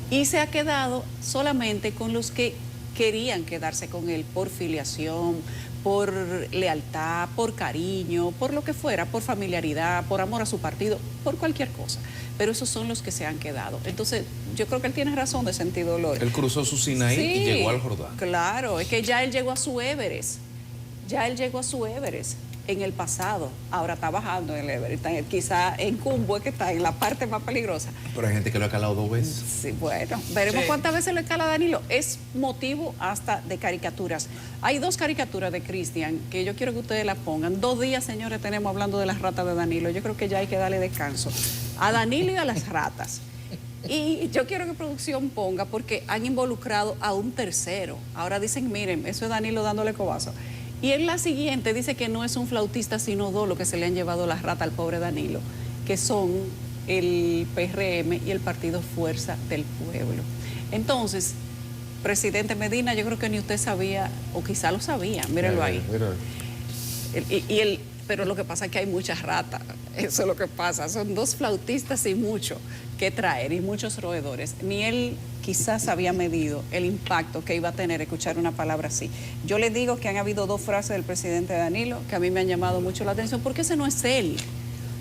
Y se ha quedado solamente con los que querían quedarse con él por filiación, por lealtad, por cariño, por lo que fuera, por familiaridad, por amor a su partido, por cualquier cosa. Pero esos son los que se han quedado. Entonces, yo creo que él tiene razón de sentir dolor. Él cruzó su Sinaí y llegó al Jordán. Claro, es que ya él llegó a su Everest. Ya él llegó a su Everest en el pasado. Ahora está bajando en el Everest. Quizá en Cumbo es que está en la parte más peligrosa. Pero hay gente que lo ha calado 2 veces. Sí, bueno, veremos cuántas veces lo escala Danilo. Es motivo hasta de caricaturas. Hay 2 caricaturas de Cristian que yo quiero que ustedes las pongan. 2 días, señores, tenemos hablando de las ratas de Danilo. Yo creo que ya hay que darle descanso a Danilo y a las ratas. Y yo quiero que producción ponga, porque han involucrado a un tercero. Ahora dicen, miren, eso es Danilo dándole cobazo. Y en la siguiente dice que no es un flautista, sino 2 lo que se le han llevado las ratas al pobre Danilo, que son el PRM y el Partido Fuerza del Pueblo. Entonces, presidente Medina, yo creo que ni usted sabía, o quizá lo sabía, mírenlo ahí. Pero lo que pasa es que hay muchas ratas, eso es lo que pasa, son 2 flautistas y mucho que traer y muchos roedores. Ni él quizás había medido el impacto que iba a tener escuchar una palabra así. Yo le digo que han habido 2 frases del presidente Danilo que a mí me han llamado mucho la atención, porque ese no es él.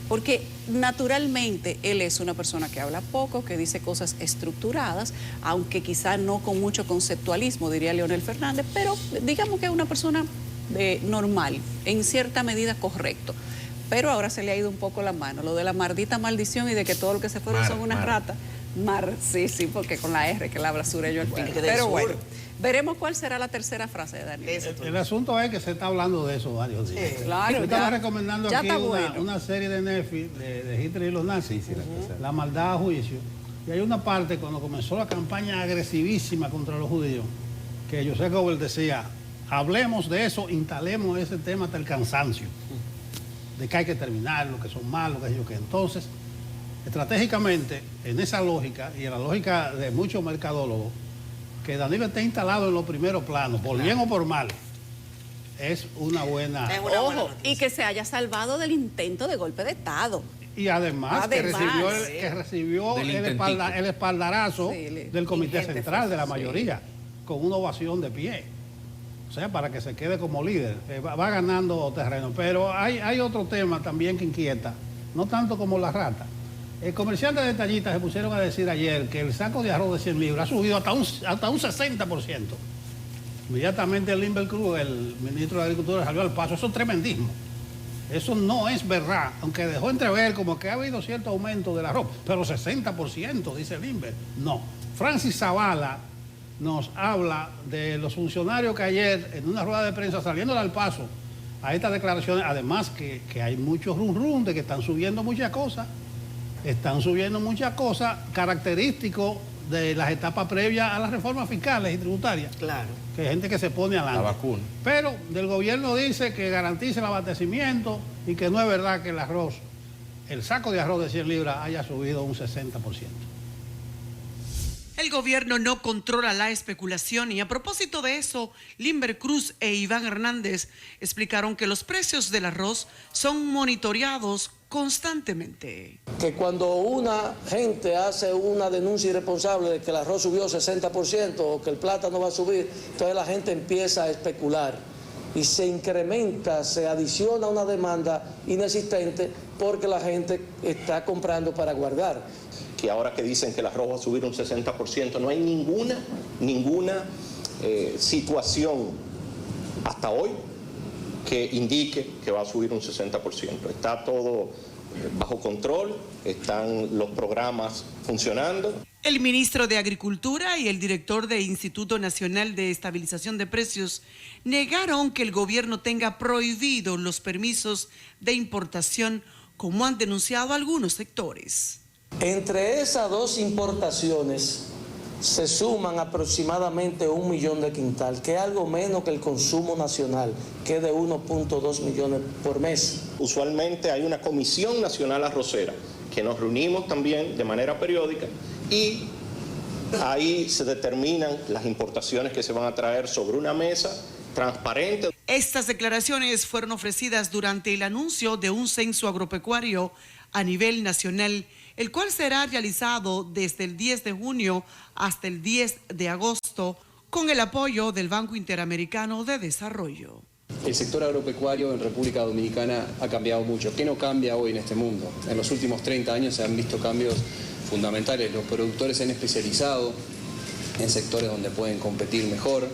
Porque naturalmente él es una persona que habla poco, que dice cosas estructuradas, aunque quizá no con mucho conceptualismo, diría Leonel Fernández, pero digamos que es una persona normal, en cierta medida correcto. Pero ahora se le ha ido un poco la mano, lo de la maldita maldición y de que todo lo que se fueron son unas ratas. Sí, porque con la R que la habla sureño al fin. Pero bueno, veremos cuál será la tercera frase de Daniel. El asunto es que se está hablando de eso varios días. Sí, claro. Yo estaba recomendando aquí bueno. una serie de Netflix de Hitler y los nazis, La maldad a juicio. Y hay una parte cuando comenzó la campaña agresivísima contra los judíos, que José Goebbels decía, hablemos de eso, instalemos ese tema hasta el cansancio, de que hay que terminar, lo que son malos, que entonces, estratégicamente, en esa lógica y en la lógica de muchos mercadólogos, que Danilo esté instalado en los primeros planos, por bien o por mal, es una buena... Ojo, y que se haya salvado del intento de golpe de Estado. Y además que recibió el espaldarazo del Comité Central, de la mayoría, con una ovación de pie. O sea, para que se quede como líder. Va ganando terreno. Pero hay otro tema también que inquieta, no tanto como la rata. El comerciante de detallistas se pusieron a decir ayer que el saco de arroz de 100 libras ha subido hasta un 60%. Inmediatamente el Limber Cruz, el ministro de Agricultura, salió al paso. Eso es tremendismo. Eso no es verdad, aunque dejó entrever como que ha habido cierto aumento del arroz, pero 60%, dice Limber. No. Francis Zavala, nos habla de los funcionarios que ayer en una rueda de prensa saliéndole al paso a estas declaraciones, además que hay mucho rum de que están subiendo muchas cosas característicos de las etapas previas a las reformas fiscales y tributarias. Claro. Que hay gente que se pone adelante. La vacuna. Pero del gobierno dice que garantice el abastecimiento y que no es verdad que el saco de arroz de 100 libras haya subido un 60%. El gobierno no controla la especulación y a propósito de eso, Limber Cruz e Iván Hernández explicaron que los precios del arroz son monitoreados constantemente. Que cuando una gente hace una denuncia irresponsable de que el arroz subió 60% o que el plátano va a subir, entonces la gente empieza a especular y se incrementa, se adiciona una demanda inexistente porque la gente está comprando para guardar. Que ahora que dicen que el arroz va a subir un 60%, no hay ninguna situación hasta hoy que indique que va a subir un 60%. Está todo bajo control, están los programas funcionando. El ministro de Agricultura y el director del Instituto Nacional de Estabilización de Precios negaron que el gobierno tenga prohibido los permisos de importación, como han denunciado algunos sectores. Entre esas dos importaciones se suman aproximadamente 1 millón de quintal, que es algo menos que el consumo nacional, que es de 1.2 millones por mes. Usualmente hay una Comisión Nacional Arrocera, que nos reunimos también de manera periódica y ahí se determinan las importaciones que se van a traer sobre una mesa transparente. Estas declaraciones fueron ofrecidas durante el anuncio de un censo agropecuario a nivel nacional, el cual será realizado desde el 10 de junio hasta el 10 de agosto con el apoyo del Banco Interamericano de Desarrollo. El sector agropecuario en República Dominicana ha cambiado mucho. ¿Qué no cambia hoy en este mundo? En los últimos 30 años se han visto cambios fundamentales. Los productores se han especializado en sectores donde pueden competir mejor.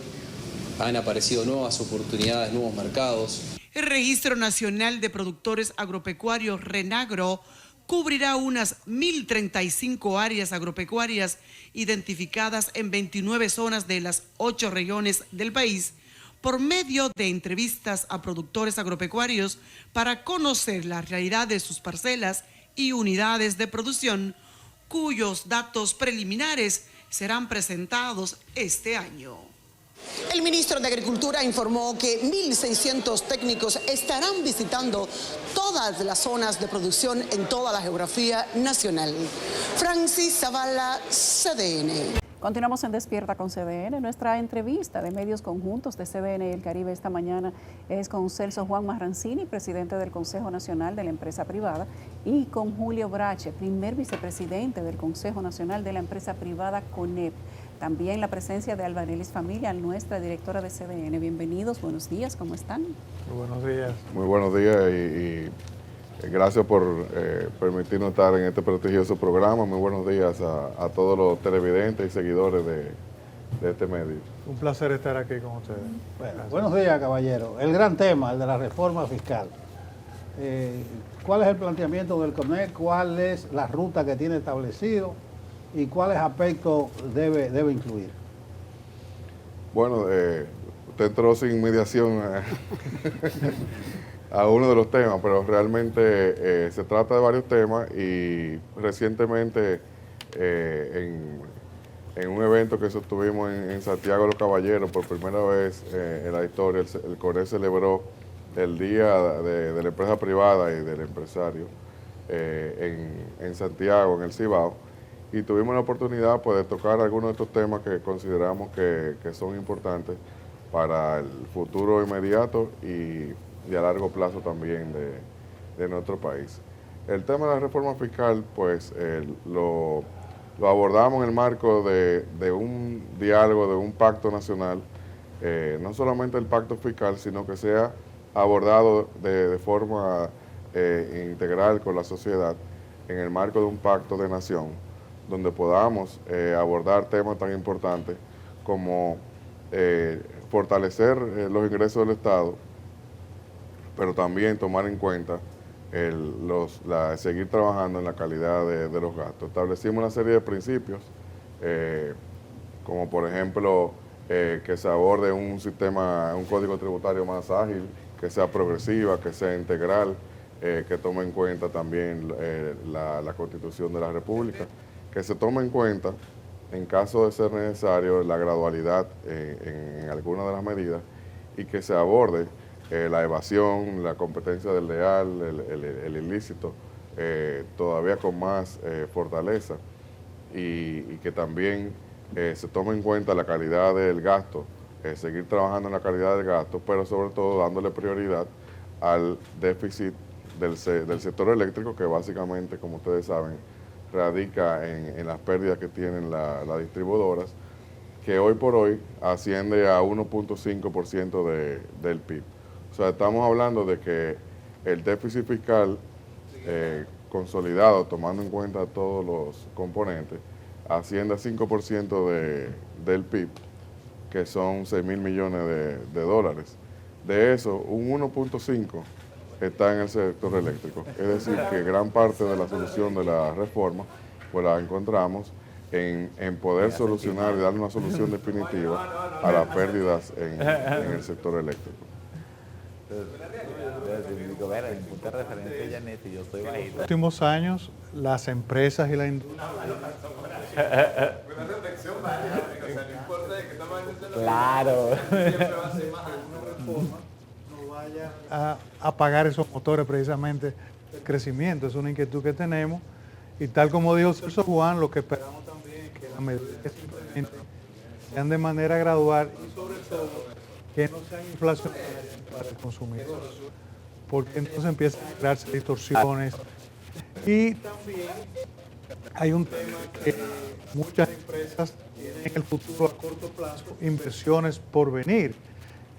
Han aparecido nuevas oportunidades, nuevos mercados. El Registro Nacional de Productores Agropecuarios, RENAGRO, cubrirá unas 1.035 áreas agropecuarias identificadas en 29 zonas de las 8 regiones del país por medio de entrevistas a productores agropecuarios para conocer la realidad de sus parcelas y unidades de producción, cuyos datos preliminares serán presentados este año. El ministro de Agricultura informó que 1.600 técnicos estarán visitando todas las zonas de producción en toda la geografía nacional. Francis Zavala, CDN. Continuamos en Despierta con CDN. Nuestra entrevista de medios conjuntos de CDN y el Caribe esta mañana es con Celso Juan Marrancini, presidente del Consejo Nacional de la Empresa Privada, y con Julio Brache, primer vicepresidente del Consejo Nacional de la Empresa Privada, CONEP. También la presencia de Alvarelis Familia, nuestra directora de CDN. Bienvenidos, buenos días, ¿cómo están? Muy buenos días. Muy buenos días y gracias por permitirnos estar en este prestigioso programa. Muy buenos días a todos los televidentes y seguidores de este medio. Un placer estar aquí con ustedes. Bueno, buenos días, caballero. El gran tema, el de la reforma fiscal. ¿Cuál es el planteamiento del CONEP? ¿Cuál es la ruta que tiene establecido? ¿Y cuáles aspectos debe incluir? Bueno, usted entró sin mediación a uno de los temas, pero realmente se trata de varios temas y recientemente en un evento que sostuvimos en Santiago de los Caballeros, por primera vez en la historia, el CONEP celebró el Día de la Empresa Privada y del Empresario en Santiago, en el Cibao. Y tuvimos la oportunidad pues, de tocar algunos de estos temas que consideramos que son importantes para el futuro inmediato y a largo plazo también de nuestro país. El tema de la reforma fiscal, pues lo abordamos en el marco de un diálogo, de un pacto nacional, no solamente el pacto fiscal, sino que sea abordado de forma integral con la sociedad en el marco de un pacto de nación, donde podamos abordar temas tan importantes como fortalecer los ingresos del Estado, pero también tomar en cuenta seguir trabajando en la calidad de los gastos. Establecimos una serie de principios como por ejemplo que se aborde un sistema, un código tributario más ágil, que sea progresiva, que sea integral, que tome en cuenta también la Constitución de la República, que se tome en cuenta, en caso de ser necesario, la gradualidad en algunas de las medidas y que se aborde la evasión, la competencia desleal, el ilícito, todavía con más fortaleza y que también se tome en cuenta la calidad del gasto, seguir trabajando en la calidad del gasto, pero sobre todo dándole prioridad al déficit del sector eléctrico, que básicamente, como ustedes saben, radica en las pérdidas que tienen las distribuidoras, que hoy por hoy asciende a 1.5% del PIB. O sea, estamos hablando de que el déficit fiscal consolidado, tomando en cuenta todos los componentes, asciende a 5% del PIB, que son 6.000 millones de dólares. De eso, un 1.5 está en el sector eléctrico. Es decir, que gran parte de la solución de la reforma pues la encontramos en poder solucionar y darle una solución definitiva a las pérdidas en el sector eléctrico. En los últimos años, las empresas y la industria... Claro. A pagar esos motores precisamente de crecimiento. Es una inquietud que tenemos y tal como dijo Celso Juan, lo que esperamos también es que las medidas que se implementen sean de manera gradual y sobre todo que no sean inflacionarias para el consumidor, porque entonces empiezan a crearse distorsiones. Y también hay un tema que muchas empresas tienen en el futuro a corto plazo inversiones por venir.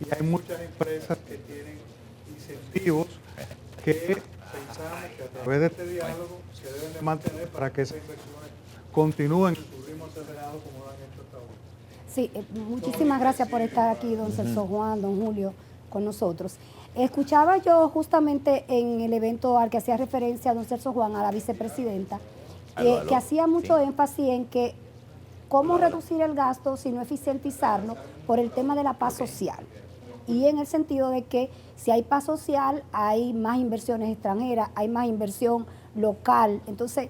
Y hay muchas empresas que tienen incentivos que pensamos que a través de este diálogo se deben de mantener para que esas inversiones continúen en su ritmo acelerado como lo han hecho hasta ahora. Sí, muchísimas gracias por estar aquí, don Celso Juan, don Julio, con nosotros. Escuchaba yo justamente en el evento al que hacía referencia don Celso Juan, a la vicepresidenta, que hacía mucho énfasis en que cómo reducir el gasto, sino eficientizarlo por el tema de la paz social. Y en el sentido de que si hay paz social, hay más inversiones extranjeras, hay más inversión local. Entonces,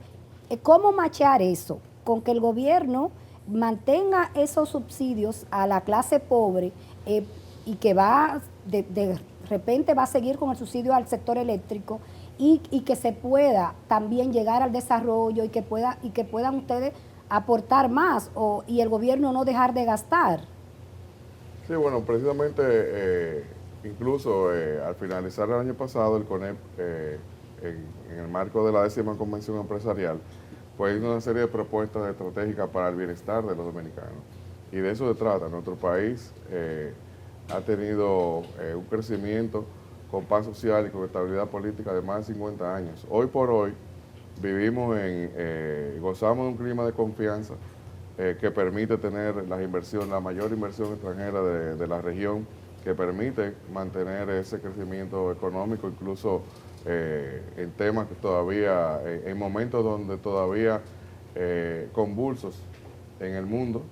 ¿cómo machear eso? Con que el gobierno mantenga esos subsidios a la clase pobre y que va de repente va a seguir con el subsidio al sector eléctrico y que se pueda también llegar al desarrollo y que puedan ustedes aportar más y el gobierno no dejar de gastar. Sí, bueno, precisamente incluso al finalizar el año pasado el CONEP en el marco de la 10ª Convención Empresarial pues hizo una serie de propuestas estratégicas para el bienestar de los dominicanos y de eso se trata. Nuestro país ha tenido un crecimiento con paz social y con estabilidad política de más de 50 años. Hoy por hoy vivimos gozamos de un clima de confianza que permite tener la mayor inversión extranjera de la región, que permite mantener ese crecimiento económico, incluso en temas que todavía, en momentos donde todavía convulsos en el mundo,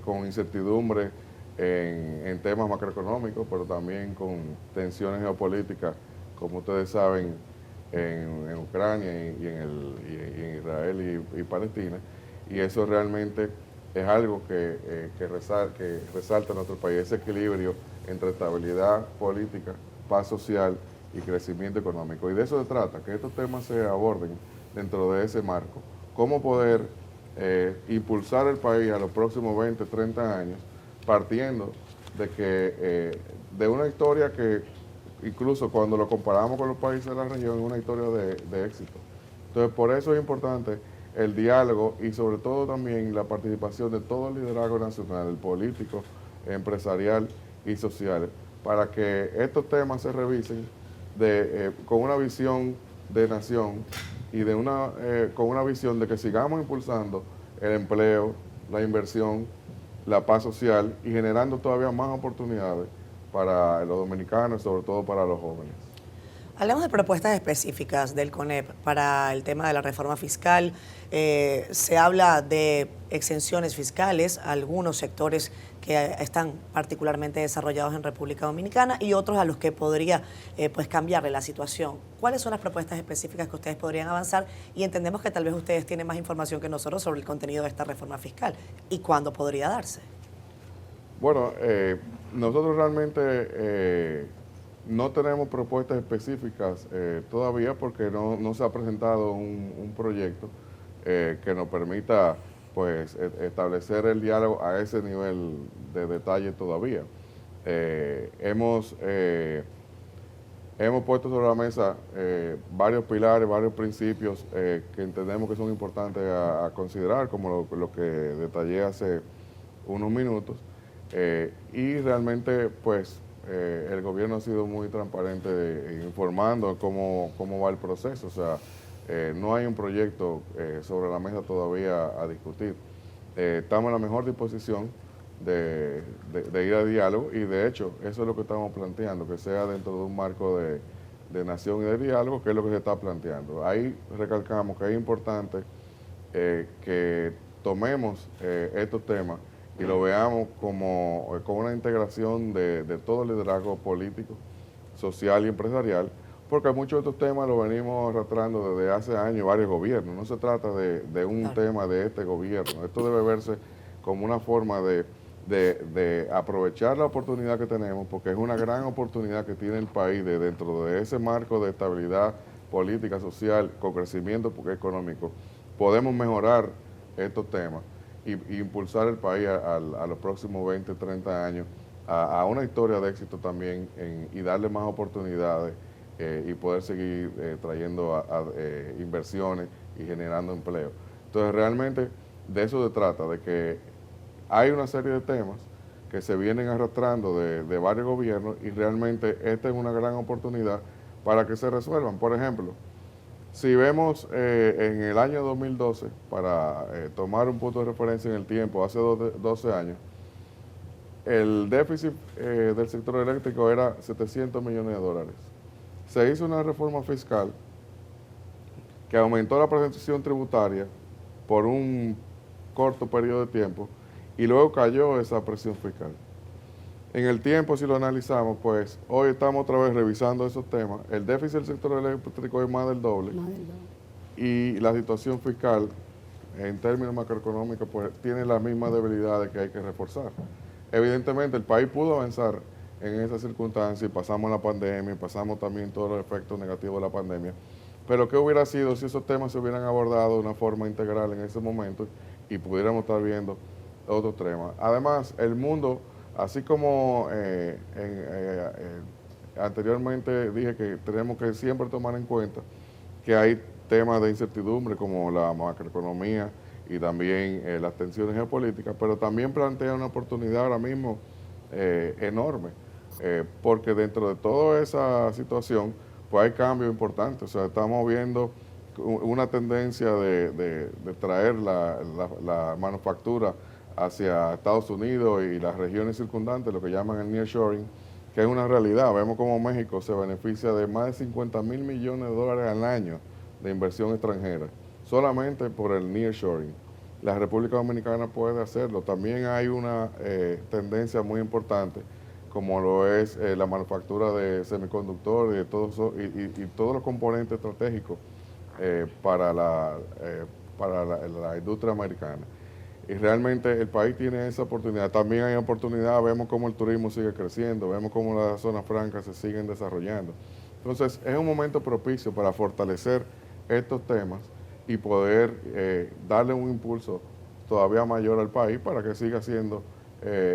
con incertidumbre en temas macroeconómicos, pero también con tensiones geopolíticas, como ustedes saben, en Ucrania y en Israel y Palestina, y eso realmente es algo que resalta en nuestro país, ese equilibrio entre estabilidad política, paz social y crecimiento económico. Y de eso se trata, que estos temas se aborden dentro de ese marco. Cómo poder impulsar el país a los próximos 20, 30 años, partiendo de que de una historia que incluso cuando lo comparamos con los países de la región es una historia de éxito. Entonces, por eso es importante el diálogo y sobre todo también la participación de todo el liderazgo nacional, el político, empresarial y social, para que estos temas se revisen con una visión de nación y con una visión de que sigamos impulsando el empleo, la inversión, la paz social y generando todavía más oportunidades para los dominicanos, sobre todo para los jóvenes. Hablamos de propuestas específicas del CONEP para el tema de la reforma fiscal. Se habla de exenciones fiscales a algunos sectores que están particularmente desarrollados en República Dominicana y otros a los que podría pues cambiarle la situación. ¿Cuáles son las propuestas específicas que ustedes podrían avanzar? Y entendemos que tal vez ustedes tienen más información que nosotros sobre el contenido de esta reforma fiscal y cuándo podría darse. Bueno, nosotros realmente no tenemos propuestas específicas todavía porque no se ha presentado un proyecto que nos permita pues establecer el diálogo a ese nivel de detalle todavía. Hemos puesto sobre la mesa varios pilares, varios principios que entendemos que son importantes a considerar, como lo que detallé hace unos minutos. Y realmente pues el gobierno ha sido muy transparente informando cómo va el proceso. O sea, no hay un proyecto sobre la mesa todavía a discutir. Estamos en la mejor disposición de ir a diálogo y de hecho eso es lo que estamos planteando, que sea dentro de un marco de nación y de diálogo, que es lo que se está planteando. Ahí recalcamos que es importante que tomemos estos temas y lo veamos como una integración de todo el liderazgo político, social y empresarial, porque muchos de estos temas los venimos arrastrando desde hace años varios gobiernos. No se trata de un tema de este gobierno. Esto debe verse como una forma de aprovechar la oportunidad que tenemos, porque es una gran oportunidad que tiene el país dentro de ese marco de estabilidad política, social, con crecimiento económico. Podemos mejorar estos temas y impulsar el país a los próximos 20, 30 años a una historia de éxito también y darle más oportunidades y poder seguir trayendo inversiones y generando empleo. Entonces realmente de eso se trata, de que hay una serie de temas que se vienen arrastrando de varios gobiernos y realmente esta es una gran oportunidad para que se resuelvan. Por ejemplo, si vemos en el año 2012, para tomar un punto de referencia en el tiempo, hace 12 años, el déficit del sector eléctrico era 700 millones de dólares. Se hizo una reforma fiscal que aumentó la presentación tributaria por un corto periodo de tiempo y luego cayó esa presión fiscal. En el tiempo, si lo analizamos, pues hoy estamos otra vez revisando esos temas. El déficit del sector eléctrico es más del doble. Y la situación fiscal, en términos macroeconómicos, pues tiene las mismas debilidades que hay que reforzar. Evidentemente, el país pudo avanzar en esas circunstancias y pasamos la pandemia, y pasamos también todos los efectos negativos de la pandemia. Pero ¿qué hubiera sido si esos temas se hubieran abordado de una forma integral en ese momento y pudiéramos estar viendo otros temas? Además, el mundo, así como anteriormente dije que tenemos que siempre tomar en cuenta que hay temas de incertidumbre como la macroeconomía y también las tensiones geopolíticas, pero también plantea una oportunidad ahora mismo enorme, porque dentro de toda esa situación pues hay cambios importantes. O sea, estamos viendo una tendencia de traer la manufactura hacia Estados Unidos y las regiones circundantes, lo que llaman el nearshoring, que es una realidad. Vemos como México se beneficia de más de 50 mil millones de dólares al año de inversión extranjera, solamente por el nearshoring. La República Dominicana puede hacerlo. También hay una tendencia muy importante, como lo es la manufactura de semiconductores y todos los componentes estratégicos para la industria americana. Y realmente el país tiene esa oportunidad. También hay oportunidad, vemos cómo el turismo sigue creciendo, vemos cómo las zonas francas se siguen desarrollando. Entonces es un momento propicio para fortalecer estos temas y poder darle un impulso todavía mayor al país para que siga siendo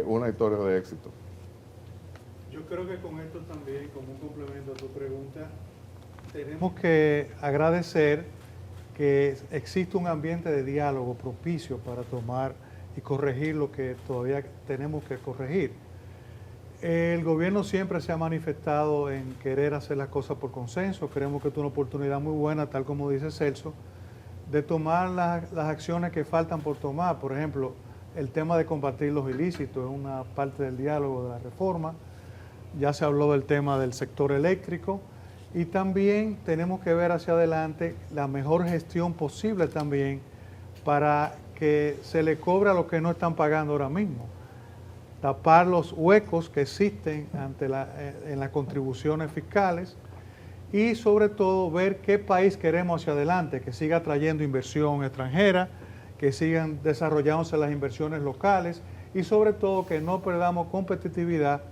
una historia de éxito. Yo creo que con esto también, como un complemento a tu pregunta, tenemos que agradecer que existe un ambiente de diálogo propicio para tomar y corregir lo que todavía tenemos que corregir. El gobierno siempre se ha manifestado en querer hacer las cosas por consenso. Creemos que es una oportunidad muy buena, tal como dice Celso, de tomar las acciones que faltan por tomar. Por ejemplo, el tema de combatir los ilícitos es una parte del diálogo de la reforma. Ya se habló del tema del sector eléctrico Y también tenemos que ver hacia adelante la mejor gestión posible también para que se le cobre a los que no están pagando ahora mismo. Tapar los huecos que existen en las contribuciones fiscales y sobre todo ver qué país queremos hacia adelante, que siga trayendo inversión extranjera, que sigan desarrollándose las inversiones locales y sobre todo que no perdamos competitividad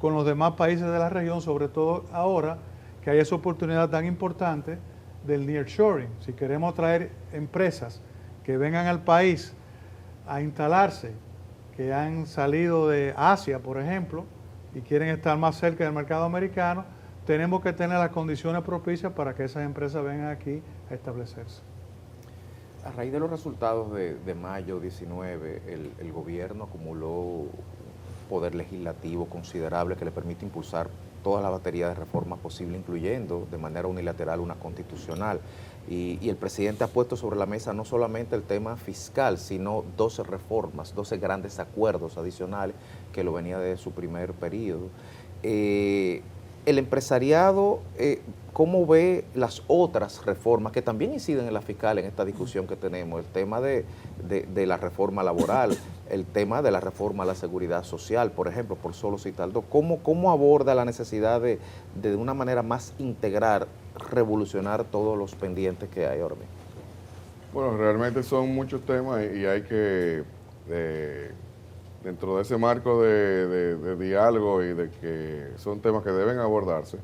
con los demás países de la región, sobre todo ahora que hay esa oportunidad tan importante del nearshoring. Si queremos traer empresas que vengan al país a instalarse, que han salido de Asia, por ejemplo, y quieren estar más cerca del mercado americano, tenemos que tener las condiciones propicias para que esas empresas vengan aquí a establecerse. A raíz de los resultados de mayo 19, el gobierno acumuló un poder legislativo considerable que le permite impulsar toda la batería de reformas posibles, incluyendo de manera unilateral una constitucional. Y el presidente ha puesto sobre la mesa no solamente el tema fiscal, sino 12 reformas, 12 grandes acuerdos adicionales que lo venía de su primer periodo. El empresariado, ¿cómo ve las otras reformas que también inciden en la fiscal en esta discusión que tenemos? El tema de la reforma laboral, el tema de la reforma a la seguridad social, por ejemplo, por solo citar dos. ¿Cómo aborda la necesidad de una manera más integral, revolucionar todos los pendientes que hay ahora mismo? Bueno, realmente son muchos temas y hay que, dentro de ese marco de diálogo y de que son temas que deben abordarse,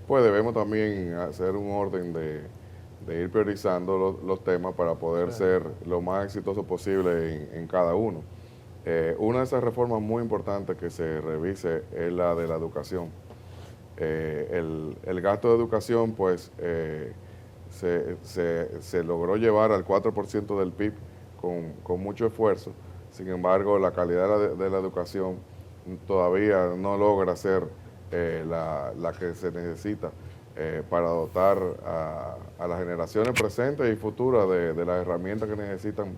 pues debemos también hacer un orden de ir priorizando los temas para poder ser lo más exitoso posible en cada uno. Una de esas reformas muy importantes que se revise es la de la educación. El gasto de educación, pues, se logró llevar al 4% del PIB con mucho esfuerzo. Sin embargo, la calidad de la educación todavía no logra ser la que se necesita para dotar a las generaciones presentes y futuras de las herramientas que necesitan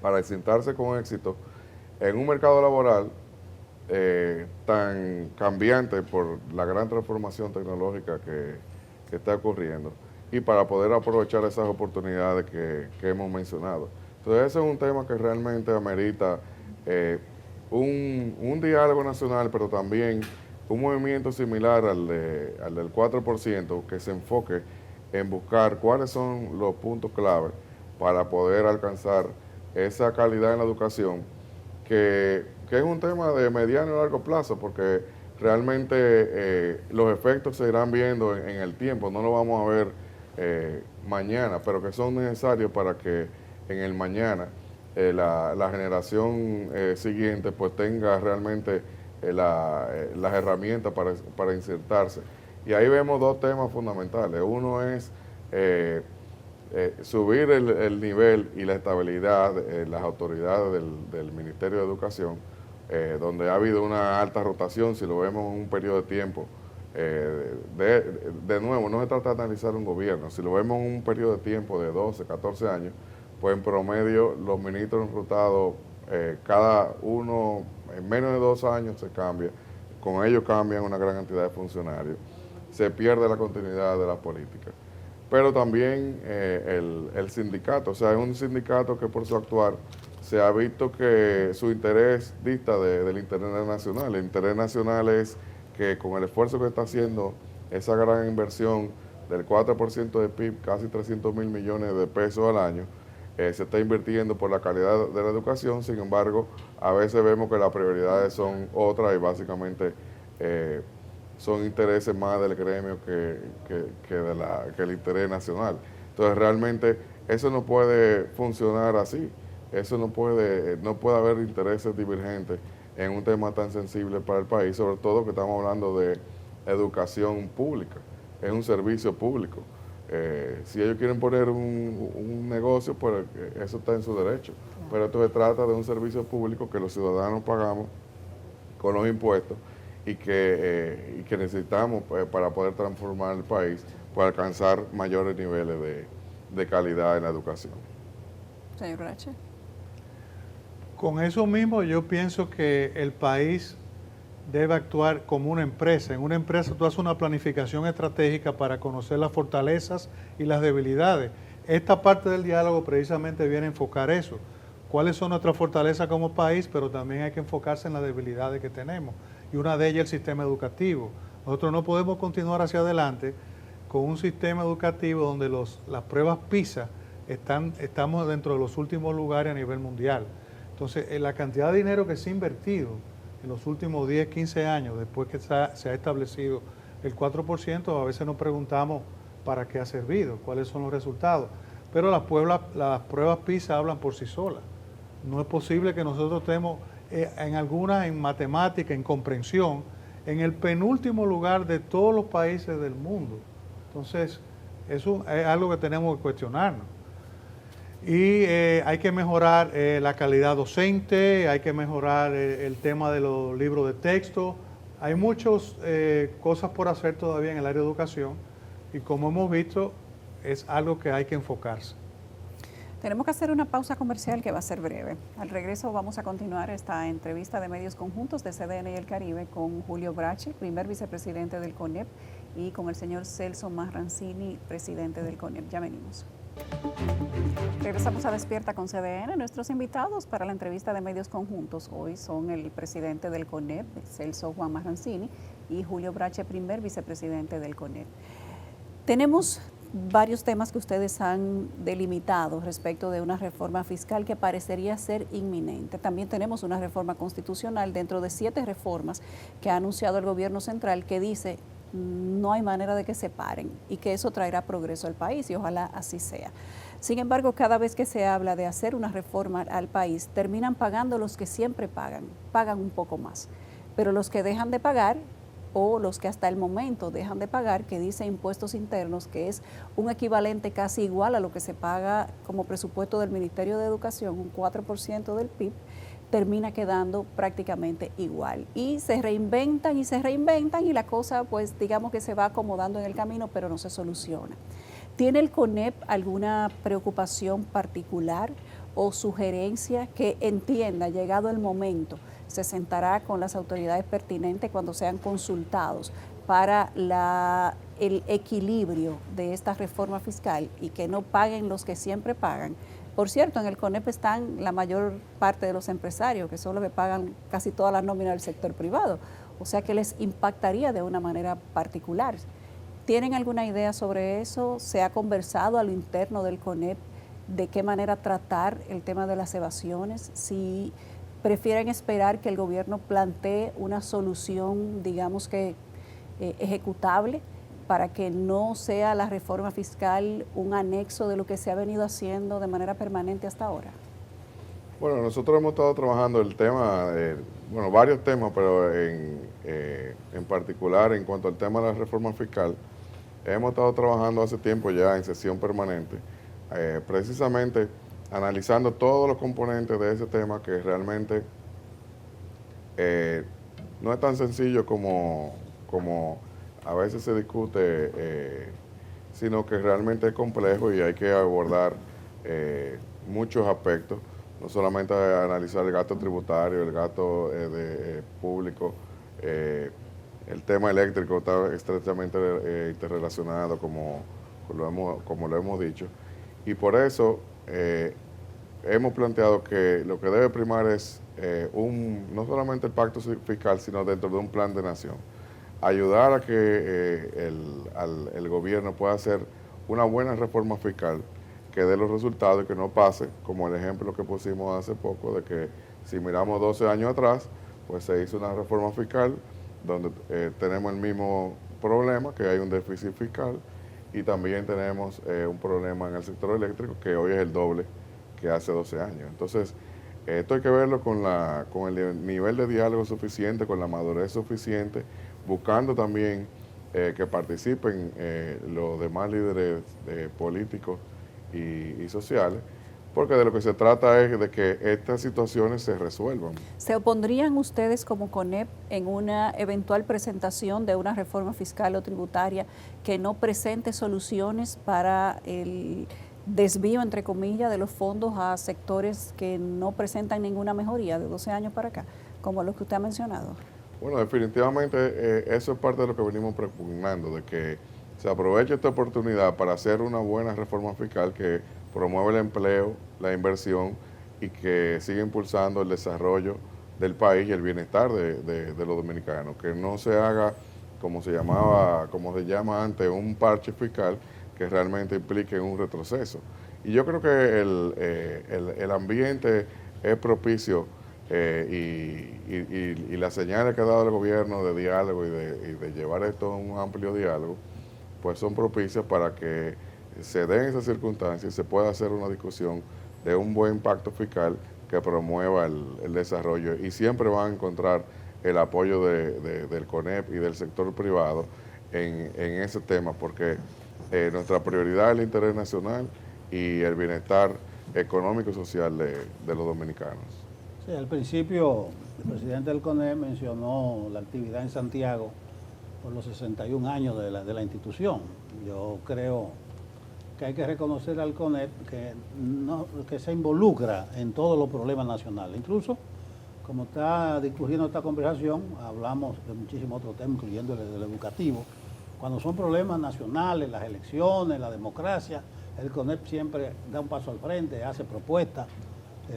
para sentarse con éxito en un mercado laboral tan cambiante por la gran transformación tecnológica que está ocurriendo y para poder aprovechar esas oportunidades que hemos mencionado. Entonces ese es un tema que realmente amerita un diálogo nacional, pero también un movimiento similar al del 4% que se enfoque en buscar cuáles son los puntos clave para poder alcanzar esa calidad en la educación, que es un tema de mediano y largo plazo, porque realmente los efectos se irán viendo en el tiempo, no lo vamos a ver mañana, pero que son necesarios para que en el mañana la generación siguiente pues tenga realmente las herramientas para insertarse. Y ahí vemos dos temas fundamentales. Uno es subir el nivel y la estabilidad de las autoridades del Ministerio de Educación, donde ha habido una alta rotación, si lo vemos en un periodo de tiempo. De nuevo, no se trata de analizar un gobierno, si lo vemos en un periodo de tiempo de 12, 14 años, pues en promedio los ministros rotados, cada uno en menos de 2 años se cambia, con ellos cambian una gran cantidad de funcionarios, se pierde la continuidad de la política. Pero también el sindicato, o sea, es un sindicato que por su actuar se ha visto que su interés dista del interés nacional. El interés nacional es que con el esfuerzo que está haciendo esa gran inversión del 4% de PIB, casi 300.000 millones de pesos al año, se está invirtiendo por la calidad de la educación. Sin embargo, a veces vemos que las prioridades son otras y básicamente son intereses más del gremio que el interés nacional. Entonces realmente eso no puede funcionar así. Eso no puede haber intereses divergentes en un tema tan sensible para el país, sobre todo que estamos hablando de educación pública, es un servicio público. Si ellos quieren poner un negocio, pues eso está en su derecho, pero esto se trata de un servicio público que los ciudadanos pagamos con los impuestos y que necesitamos para poder transformar el país, para alcanzar mayores niveles de calidad en la educación. Señor Brache. Con eso mismo yo pienso que el país debe actuar como una empresa. En una empresa tú haces una planificación estratégica para conocer las fortalezas y las debilidades. Esta parte del diálogo precisamente viene a enfocar eso. ¿Cuáles son nuestras fortalezas como país? Pero también hay que enfocarse en las debilidades que tenemos. Y una de ellas es el sistema educativo. Nosotros no podemos continuar hacia adelante con un sistema educativo donde las pruebas PISA estamos dentro de los últimos lugares a nivel mundial. Entonces, la cantidad de dinero que se ha invertido en los últimos 10, 15 años, después que se ha establecido el 4%, a veces nos preguntamos para qué ha servido, cuáles son los resultados. Pero las pruebas PISA hablan por sí solas. No es posible que nosotros estemos en matemática, en comprensión, en el penúltimo lugar de todos los países del mundo. Entonces, eso es algo que tenemos que cuestionarnos. Y hay que mejorar la calidad docente, hay que mejorar el tema de los libros de texto. Hay muchas cosas por hacer todavía en el área de educación y como hemos visto, es algo que hay que enfocarse. Tenemos que hacer una pausa comercial que va a ser breve. Al regreso vamos a continuar esta entrevista de medios conjuntos de CDN y el Caribe con Julio Brache, primer vicepresidente del CONEP, y con el señor Celso Marrancini, presidente del CONEP. Ya venimos. Regresamos a Despierta con CDN. Nuestros invitados para la entrevista de medios conjuntos hoy son el presidente del CONEP, Celso Juan Marrancini, y Julio Brache, primer vicepresidente del CONEP. Tenemos varios temas que ustedes han delimitado respecto de una reforma fiscal que parecería ser inminente. También tenemos una reforma constitucional dentro de 7 reformas que ha anunciado el gobierno central que dice no hay manera de que se paren y que eso traerá progreso al país y ojalá así sea. Sin embargo, cada vez que se habla de hacer una reforma al país, terminan pagando los que siempre pagan un poco más. Pero los que dejan de pagar o los que hasta el momento dejan de pagar, que dice impuestos internos, que es un equivalente casi igual a lo que se paga como presupuesto del Ministerio de Educación, un 4% del PIB, termina quedando prácticamente igual. Y se reinventan y la cosa, pues digamos que se va acomodando en el camino, pero no se soluciona. ¿Tiene el CONEP alguna preocupación particular o sugerencia que entienda, llegado el momento, se sentará con las autoridades pertinentes cuando sean consultados para el equilibrio de esta reforma fiscal y que no paguen los que siempre pagan? Por cierto, en el CONEP están la mayor parte de los empresarios, que son los que pagan casi toda la nómina del sector privado, o sea que les impactaría de una manera particular. ¿Tienen alguna idea sobre eso? ¿Se ha conversado a lo interno del CONEP de qué manera tratar el tema de las evasiones? Si prefieren esperar que el gobierno plantee una solución, digamos que ejecutable, para que no sea la reforma fiscal un anexo de lo que se ha venido haciendo de manera permanente hasta ahora. Bueno, nosotros hemos estado trabajando el tema, varios temas, pero en particular en cuanto al tema de la reforma fiscal, hemos estado trabajando hace tiempo ya en sesión permanente, precisamente analizando todos los componentes de ese tema que realmente no es tan sencillo como a veces se discute, sino que realmente es complejo y hay que abordar muchos aspectos, no solamente analizar el gasto tributario, el gasto público, el tema eléctrico está estrechamente interrelacionado como lo hemos dicho, y por eso hemos planteado que lo que debe primar es no solamente el pacto fiscal, sino dentro de un plan de nación. Ayudar a que el gobierno pueda hacer una buena reforma fiscal que dé los resultados y que no pase, como el ejemplo que pusimos hace poco, de que si miramos 12 años atrás, pues se hizo una reforma fiscal donde tenemos el mismo problema, que hay un déficit fiscal, y también tenemos un problema en el sector eléctrico que hoy es el doble que hace 12 años. Entonces, esto hay que verlo con el nivel de diálogo suficiente, con la madurez suficiente, buscando también que participen los demás líderes políticos y sociales, porque de lo que se trata es de que estas situaciones se resuelvan. ¿Se opondrían ustedes como CONEP en una eventual presentación de una reforma fiscal o tributaria que no presente soluciones para el desvío, entre comillas, de los fondos a sectores que no presentan ninguna mejoría de 12 años para acá, como los que usted ha mencionado? Bueno, definitivamente eso es parte de lo que venimos propugnando, de que se aproveche esta oportunidad para hacer una buena reforma fiscal que promueva el empleo, la inversión y que siga impulsando el desarrollo del país y el bienestar de los dominicanos, que no se haga como se llama antes, un parche fiscal que realmente implique un retroceso. Y yo creo que el ambiente es propicio y las señales que ha dado el gobierno de diálogo y de llevar esto a un amplio diálogo, pues son propicias para que se den esas circunstancias y se pueda hacer una discusión de un buen pacto fiscal que promueva el desarrollo, y siempre van a encontrar el apoyo del CONEP y del sector privado en ese tema, porque nuestra prioridad es el interés nacional y el bienestar económico y social de los dominicanos. Sí, al principio el presidente del CONEP mencionó la actividad en Santiago por los 61 años de la institución. Yo creo que hay que reconocer al CONEP que se involucra en todos los problemas nacionales. Incluso, como está discurriendo esta conversación, hablamos de muchísimos otros temas, incluyendo el educativo. Cuando son problemas nacionales, las elecciones, la democracia, el CONEP siempre da un paso al frente, hace propuestas,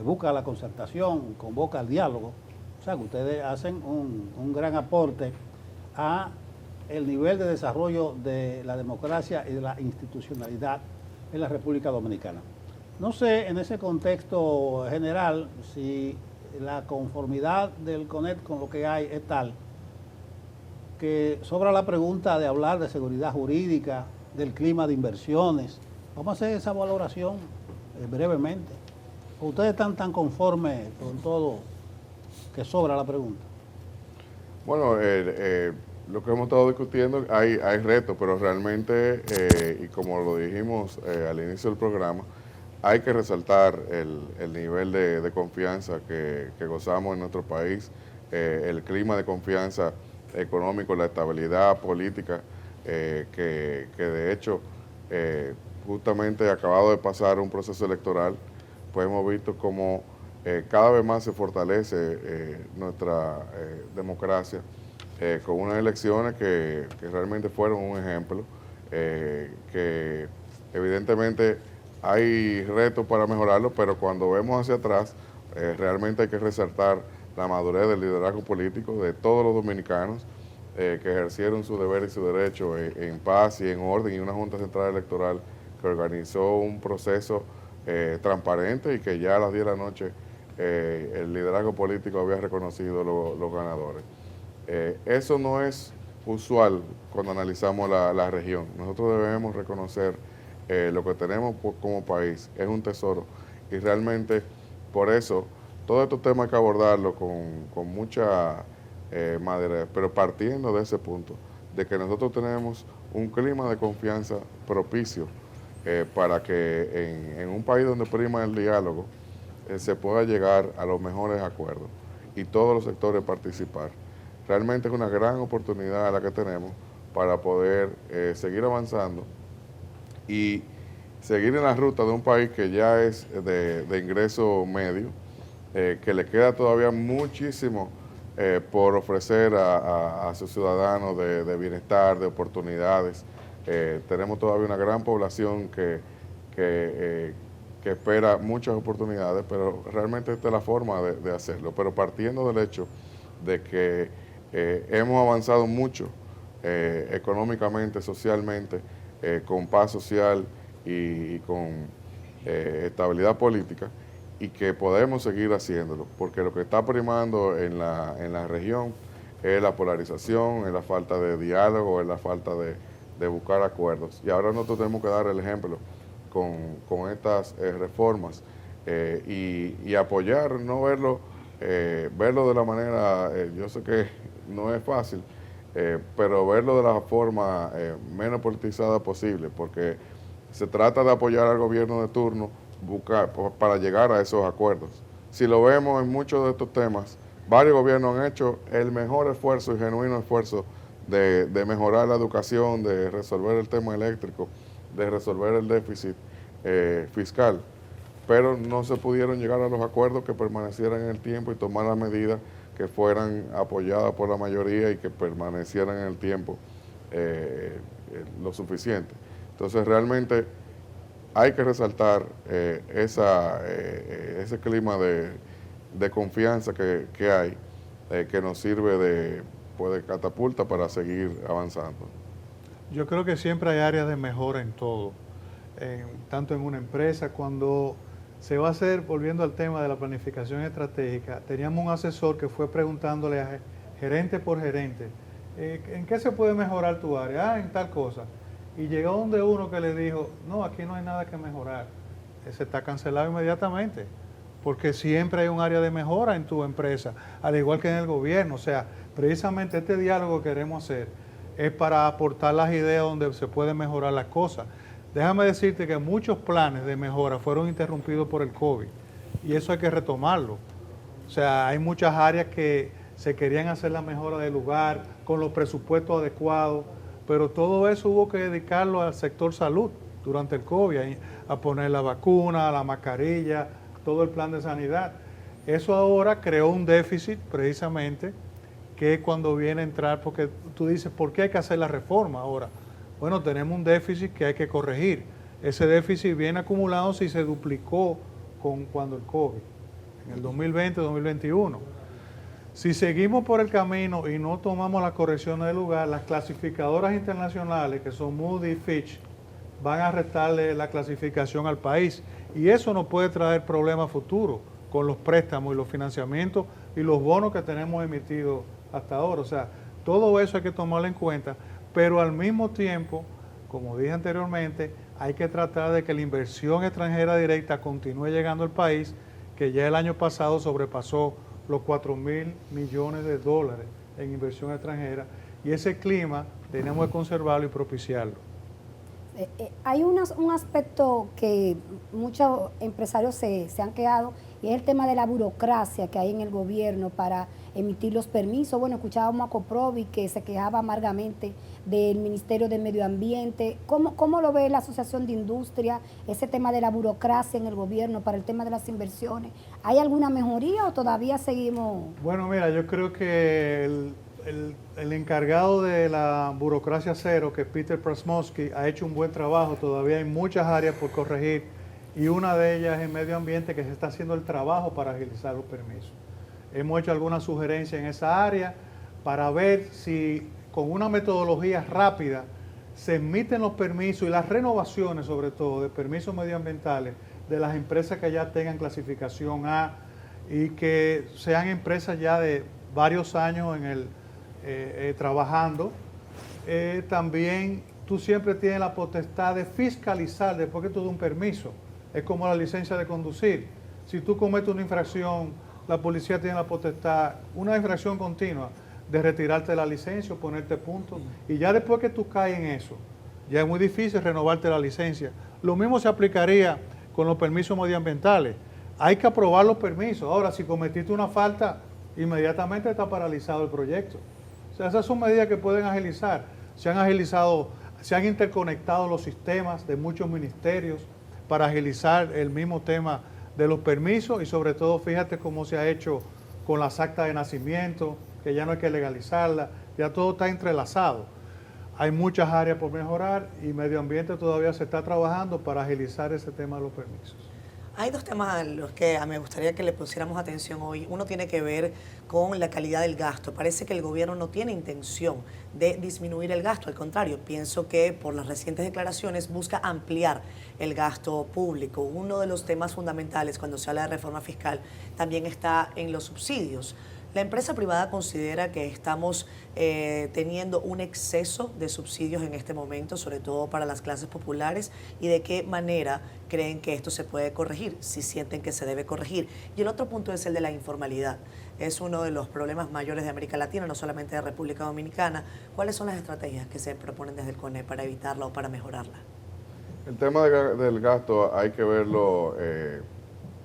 busca la concertación, convoca al diálogo. O sea que ustedes hacen un gran aporte a el nivel de desarrollo de la democracia y de la institucionalidad en la República Dominicana. No sé, en ese contexto general, si la conformidad del CONEP con lo que hay es tal que sobra la pregunta de hablar de seguridad jurídica, del clima de inversiones. Vamos a hacer esa valoración brevemente. ¿Ustedes están tan conformes con todo que sobra la pregunta? Bueno, lo que hemos estado discutiendo, hay retos, pero realmente, y como lo dijimos al inicio del programa, hay que resaltar el nivel de confianza que gozamos en nuestro país, el clima de confianza económico, la estabilidad política, que de hecho, justamente acabado de pasar un proceso electoral, pues hemos visto como cada vez más se fortalece nuestra democracia, con unas elecciones que realmente fueron un ejemplo, que evidentemente hay retos para mejorarlo, pero cuando vemos hacia atrás, realmente hay que resaltar la madurez del liderazgo político de todos los dominicanos que ejercieron su deber y su derecho en paz y en orden, y una Junta Central Electoral que organizó un proceso transparente y que ya a las 10 de la noche el liderazgo político había reconocido los ganadores. Eso no es usual cuando analizamos la región. Nosotros debemos reconocer lo que tenemos como país, es un tesoro, y realmente por eso todos estos temas hay que abordarlo con mucha madera, pero partiendo de ese punto, de que nosotros tenemos un clima de confianza propicio para que en un país donde prima el diálogo se pueda llegar a los mejores acuerdos y todos los sectores participar. Realmente es una gran oportunidad la que tenemos para poder seguir avanzando y seguir en la ruta de un país que ya es de ingreso medio, que le queda todavía muchísimo por ofrecer a sus ciudadanos de bienestar, de oportunidades. Tenemos todavía una gran población que espera muchas oportunidades, pero realmente esta es la forma de hacerlo. Pero partiendo del hecho de que hemos avanzado mucho económicamente, socialmente, con paz social y con estabilidad política, y que podemos seguir haciéndolo, porque lo que está primando en la región es la polarización, es la falta de diálogo, es la falta de buscar acuerdos. Y ahora nosotros tenemos que dar el ejemplo con estas reformas y apoyar, no verlo de la manera, yo sé que no es fácil, pero verlo de la forma menos politizada posible, porque se trata de apoyar al gobierno de turno para llegar a esos acuerdos. Si lo vemos en muchos de estos temas, varios gobiernos han hecho el mejor esfuerzo y genuino esfuerzo de mejorar la educación, de resolver el tema eléctrico, de resolver el déficit fiscal, pero no se pudieron llegar a los acuerdos que permanecieran en el tiempo y tomar las medidas que fueran apoyadas por la mayoría y que permanecieran en el tiempo lo suficiente. Entonces realmente hay que resaltar ese clima de confianza que hay, que nos sirve de catapulta para seguir avanzando. Yo creo que siempre hay áreas de mejora en todo, tanto en una empresa. Cuando se va a hacer, volviendo al tema de la planificación estratégica, teníamos un asesor que fue preguntándole a gerente por gerente, ¿en qué se puede mejorar tu área? En tal cosa. Y llegó donde uno que le dijo, no, aquí no hay nada que mejorar. Se está cancelado inmediatamente, porque siempre hay un área de mejora en tu empresa, al igual que en el gobierno. O sea, precisamente este diálogo que queremos hacer es para aportar las ideas donde se pueden mejorar las cosas. Déjame decirte que muchos planes de mejora fueron interrumpidos por el COVID y eso hay que retomarlo. O sea, hay muchas áreas que se querían hacer la mejora del lugar con los presupuestos adecuados, pero todo eso hubo que dedicarlo al sector salud durante el COVID, a poner la vacuna, la mascarilla, todo el plan de sanidad. Eso ahora creó un déficit precisamente que cuando viene a entrar, porque tú dices, ¿por qué hay que hacer la reforma ahora? Bueno, tenemos un déficit que hay que corregir. Ese déficit viene acumulado si se duplicó cuando el COVID, en el 2020-2021. Si seguimos por el camino y no tomamos las correcciones del lugar, las clasificadoras internacionales, que son Moody y Fitch, van a restarle la clasificación al país. Y eso nos puede traer problemas futuros con los préstamos y los financiamientos y los bonos que tenemos emitidos hasta ahora. O sea, todo eso hay que tomarlo en cuenta, pero al mismo tiempo, como dije anteriormente, hay que tratar de que la inversión extranjera directa continúe llegando al país, que ya el año pasado sobrepasó los 4.000 millones de dólares en inversión extranjera, y ese clima tenemos que conservarlo y propiciarlo. Hay un aspecto que muchos empresarios se han quedado, y es el tema de la burocracia que hay en el gobierno para emitir los permisos. Bueno, escuchábamos a Coprovi que se quejaba amargamente del Ministerio de Medio Ambiente. ¿Cómo lo ve la Asociación de Industria, ese tema de la burocracia en el gobierno para el tema de las inversiones? ¿Hay alguna mejoría o todavía seguimos? Bueno, mira, yo creo que el encargado de la burocracia cero, que es Peter Prasmovsky, ha hecho un buen trabajo. Todavía hay muchas áreas por corregir y una de ellas es el medio ambiente, que se está haciendo el trabajo para agilizar los permisos. Hemos hecho algunas sugerencias en esa área para ver si con una metodología rápida se emiten los permisos y las renovaciones, sobre todo, de permisos medioambientales de las empresas que ya tengan clasificación A y que sean empresas ya de varios años trabajando. También tú siempre tienes la potestad de fiscalizar después que tú das un permiso. Es como la licencia de conducir. Si tú cometes una infracción, la policía tiene la potestad, una infracción continua, de retirarte la licencia o ponerte puntos. Y ya después que tú caes en eso, ya es muy difícil renovarte la licencia. Lo mismo se aplicaría con los permisos medioambientales. Hay que aprobar los permisos. Ahora, si cometiste una falta, inmediatamente está paralizado el proyecto. O sea, esas son medidas que pueden agilizar. Se han interconectado los sistemas de muchos ministerios para agilizar el mismo tema de los permisos, y sobre todo fíjate cómo se ha hecho con las actas de nacimiento, que ya no hay que legalizarlas, ya todo está entrelazado. Hay muchas áreas por mejorar y medio ambiente todavía se está trabajando para agilizar ese tema de los permisos. Hay dos temas a los que me gustaría que le pusiéramos atención hoy. Uno tiene que ver con la calidad del gasto. Parece que el gobierno no tiene intención de disminuir el gasto. Al contrario, pienso que por las recientes declaraciones busca ampliar el gasto público. Uno de los temas fundamentales cuando se habla de reforma fiscal también está en los subsidios. La empresa privada considera que estamos teniendo un exceso de subsidios en este momento, sobre todo para las clases populares, y de qué manera creen que esto se puede corregir, si sienten que se debe corregir. Y el otro punto es el de la informalidad. Es uno de los problemas mayores de América Latina, no solamente de República Dominicana. ¿Cuáles son las estrategias que se proponen desde el CONE para evitarla o para mejorarla? El tema del gasto hay que verlo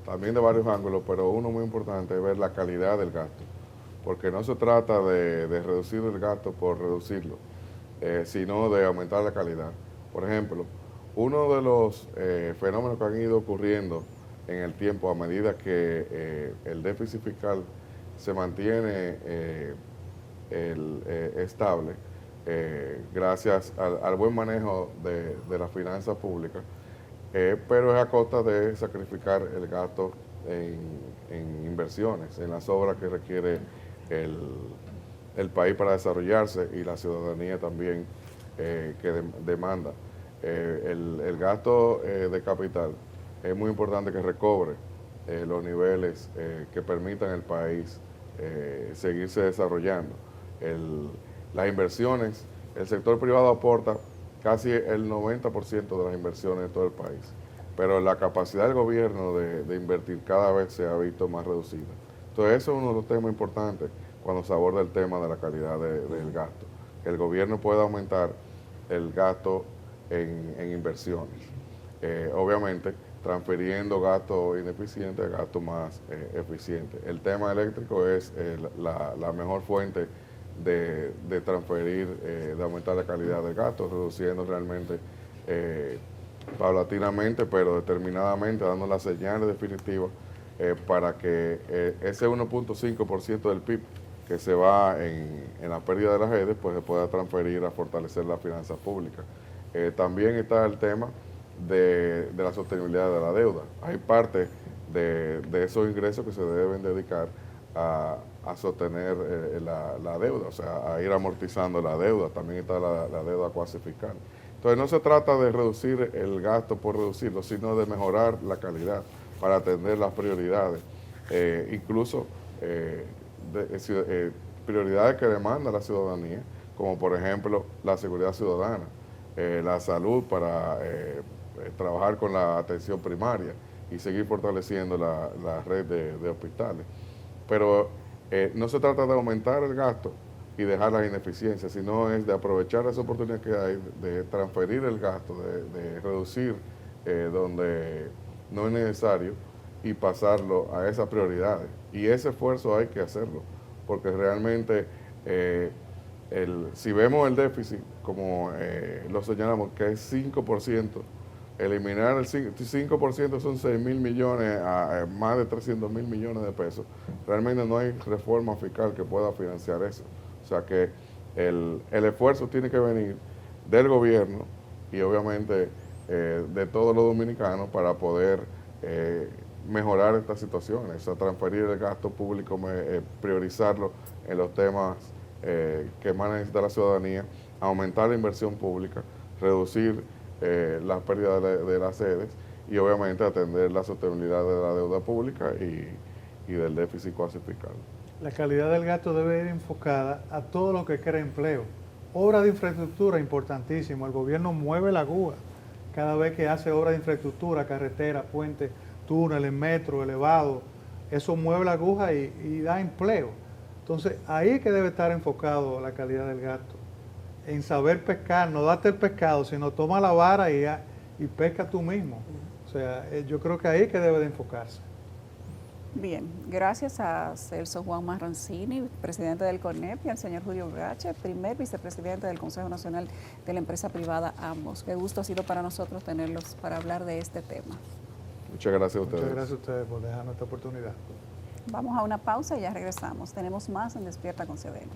también de varios ángulos, pero uno muy importante es ver la calidad del gasto, porque no se trata de reducir el gasto por reducirlo, sino de aumentar la calidad. Por ejemplo, uno de los fenómenos que han ido ocurriendo en el tiempo a medida que el déficit fiscal se mantiene estable gracias al buen manejo de las finanzas públicas, pero es a costa de sacrificar el gasto en inversiones, en las obras que requiere el país para desarrollarse y la ciudadanía también que demanda. El gasto de capital es muy importante que recobre los niveles que permitan al país seguirse desarrollando. Las inversiones, el sector privado aporta casi el 90% de las inversiones de todo el país, pero la capacidad del gobierno de invertir cada vez se ha visto más reducida. Entonces eso es uno de los temas importantes cuando se aborda el tema de la calidad del gasto, que el gobierno pueda aumentar el gasto en inversiones, obviamente transfiriendo gasto ineficiente a gasto más eficiente. El tema eléctrico es la mejor fuente de transferir, de aumentar la calidad del gasto, reduciendo realmente paulatinamente, pero determinadamente, dando las señales definitivas para que ese 1.5% del PIB que se va en la pérdida de las redes, pues se pueda transferir a fortalecer las finanzas públicas. También está el tema de la sostenibilidad de la deuda. Hay parte de esos ingresos que se deben dedicar a sostener la deuda, o sea, a ir amortizando la deuda. También está la deuda cuasi fiscal. Entonces no se trata de reducir el gasto por reducirlo, sino de mejorar la calidad para atender las prioridades, incluso prioridades que demanda la ciudadanía, como por ejemplo la seguridad ciudadana, la salud para trabajar con la atención primaria y seguir fortaleciendo la red de hospitales. Pero no se trata de aumentar el gasto y dejar las ineficiencias, sino es de aprovechar esa oportunidad que hay de transferir el gasto, de reducir donde no es necesario y pasarlo a esas prioridades. Y ese esfuerzo hay que hacerlo, porque realmente si vemos el déficit, como lo señalamos, que es 5%, eliminar el 5% son 6.000 millones a más de 300.000 millones de pesos. Realmente no hay reforma fiscal que pueda financiar eso. O sea que el esfuerzo tiene que venir del gobierno y obviamente de todos los dominicanos para poder mejorar estas situaciones, o sea, transferir el gasto público, priorizarlo en los temas que más necesita la ciudadanía, aumentar la inversión pública, reducir las pérdidas de las sedes y obviamente atender la sostenibilidad de la deuda pública y del déficit cuasi fiscal. La calidad del gasto debe ir enfocada a todo lo que crea empleo. Obra de infraestructura importantísimo, el gobierno mueve la aguja cada vez que hace obra de infraestructura, carretera, puente, túneles, metro, elevado, eso mueve la aguja y da empleo. Entonces ahí es que debe estar enfocado la calidad del gasto, en saber pescar, no date el pescado, sino toma la vara y pesca tú mismo. O sea, yo creo que ahí es que debe de enfocarse. Bien, gracias a Celso Juan Marrancini, presidente del CONEP, y al señor Julio Brache, primer vicepresidente del Consejo Nacional de la Empresa Privada, ambos. Qué gusto ha sido para nosotros tenerlos para hablar de este tema. Muchas gracias a ustedes. Muchas gracias a ustedes por dejarnos esta oportunidad. Vamos a una pausa y ya regresamos. Tenemos más en Despierta con CDN.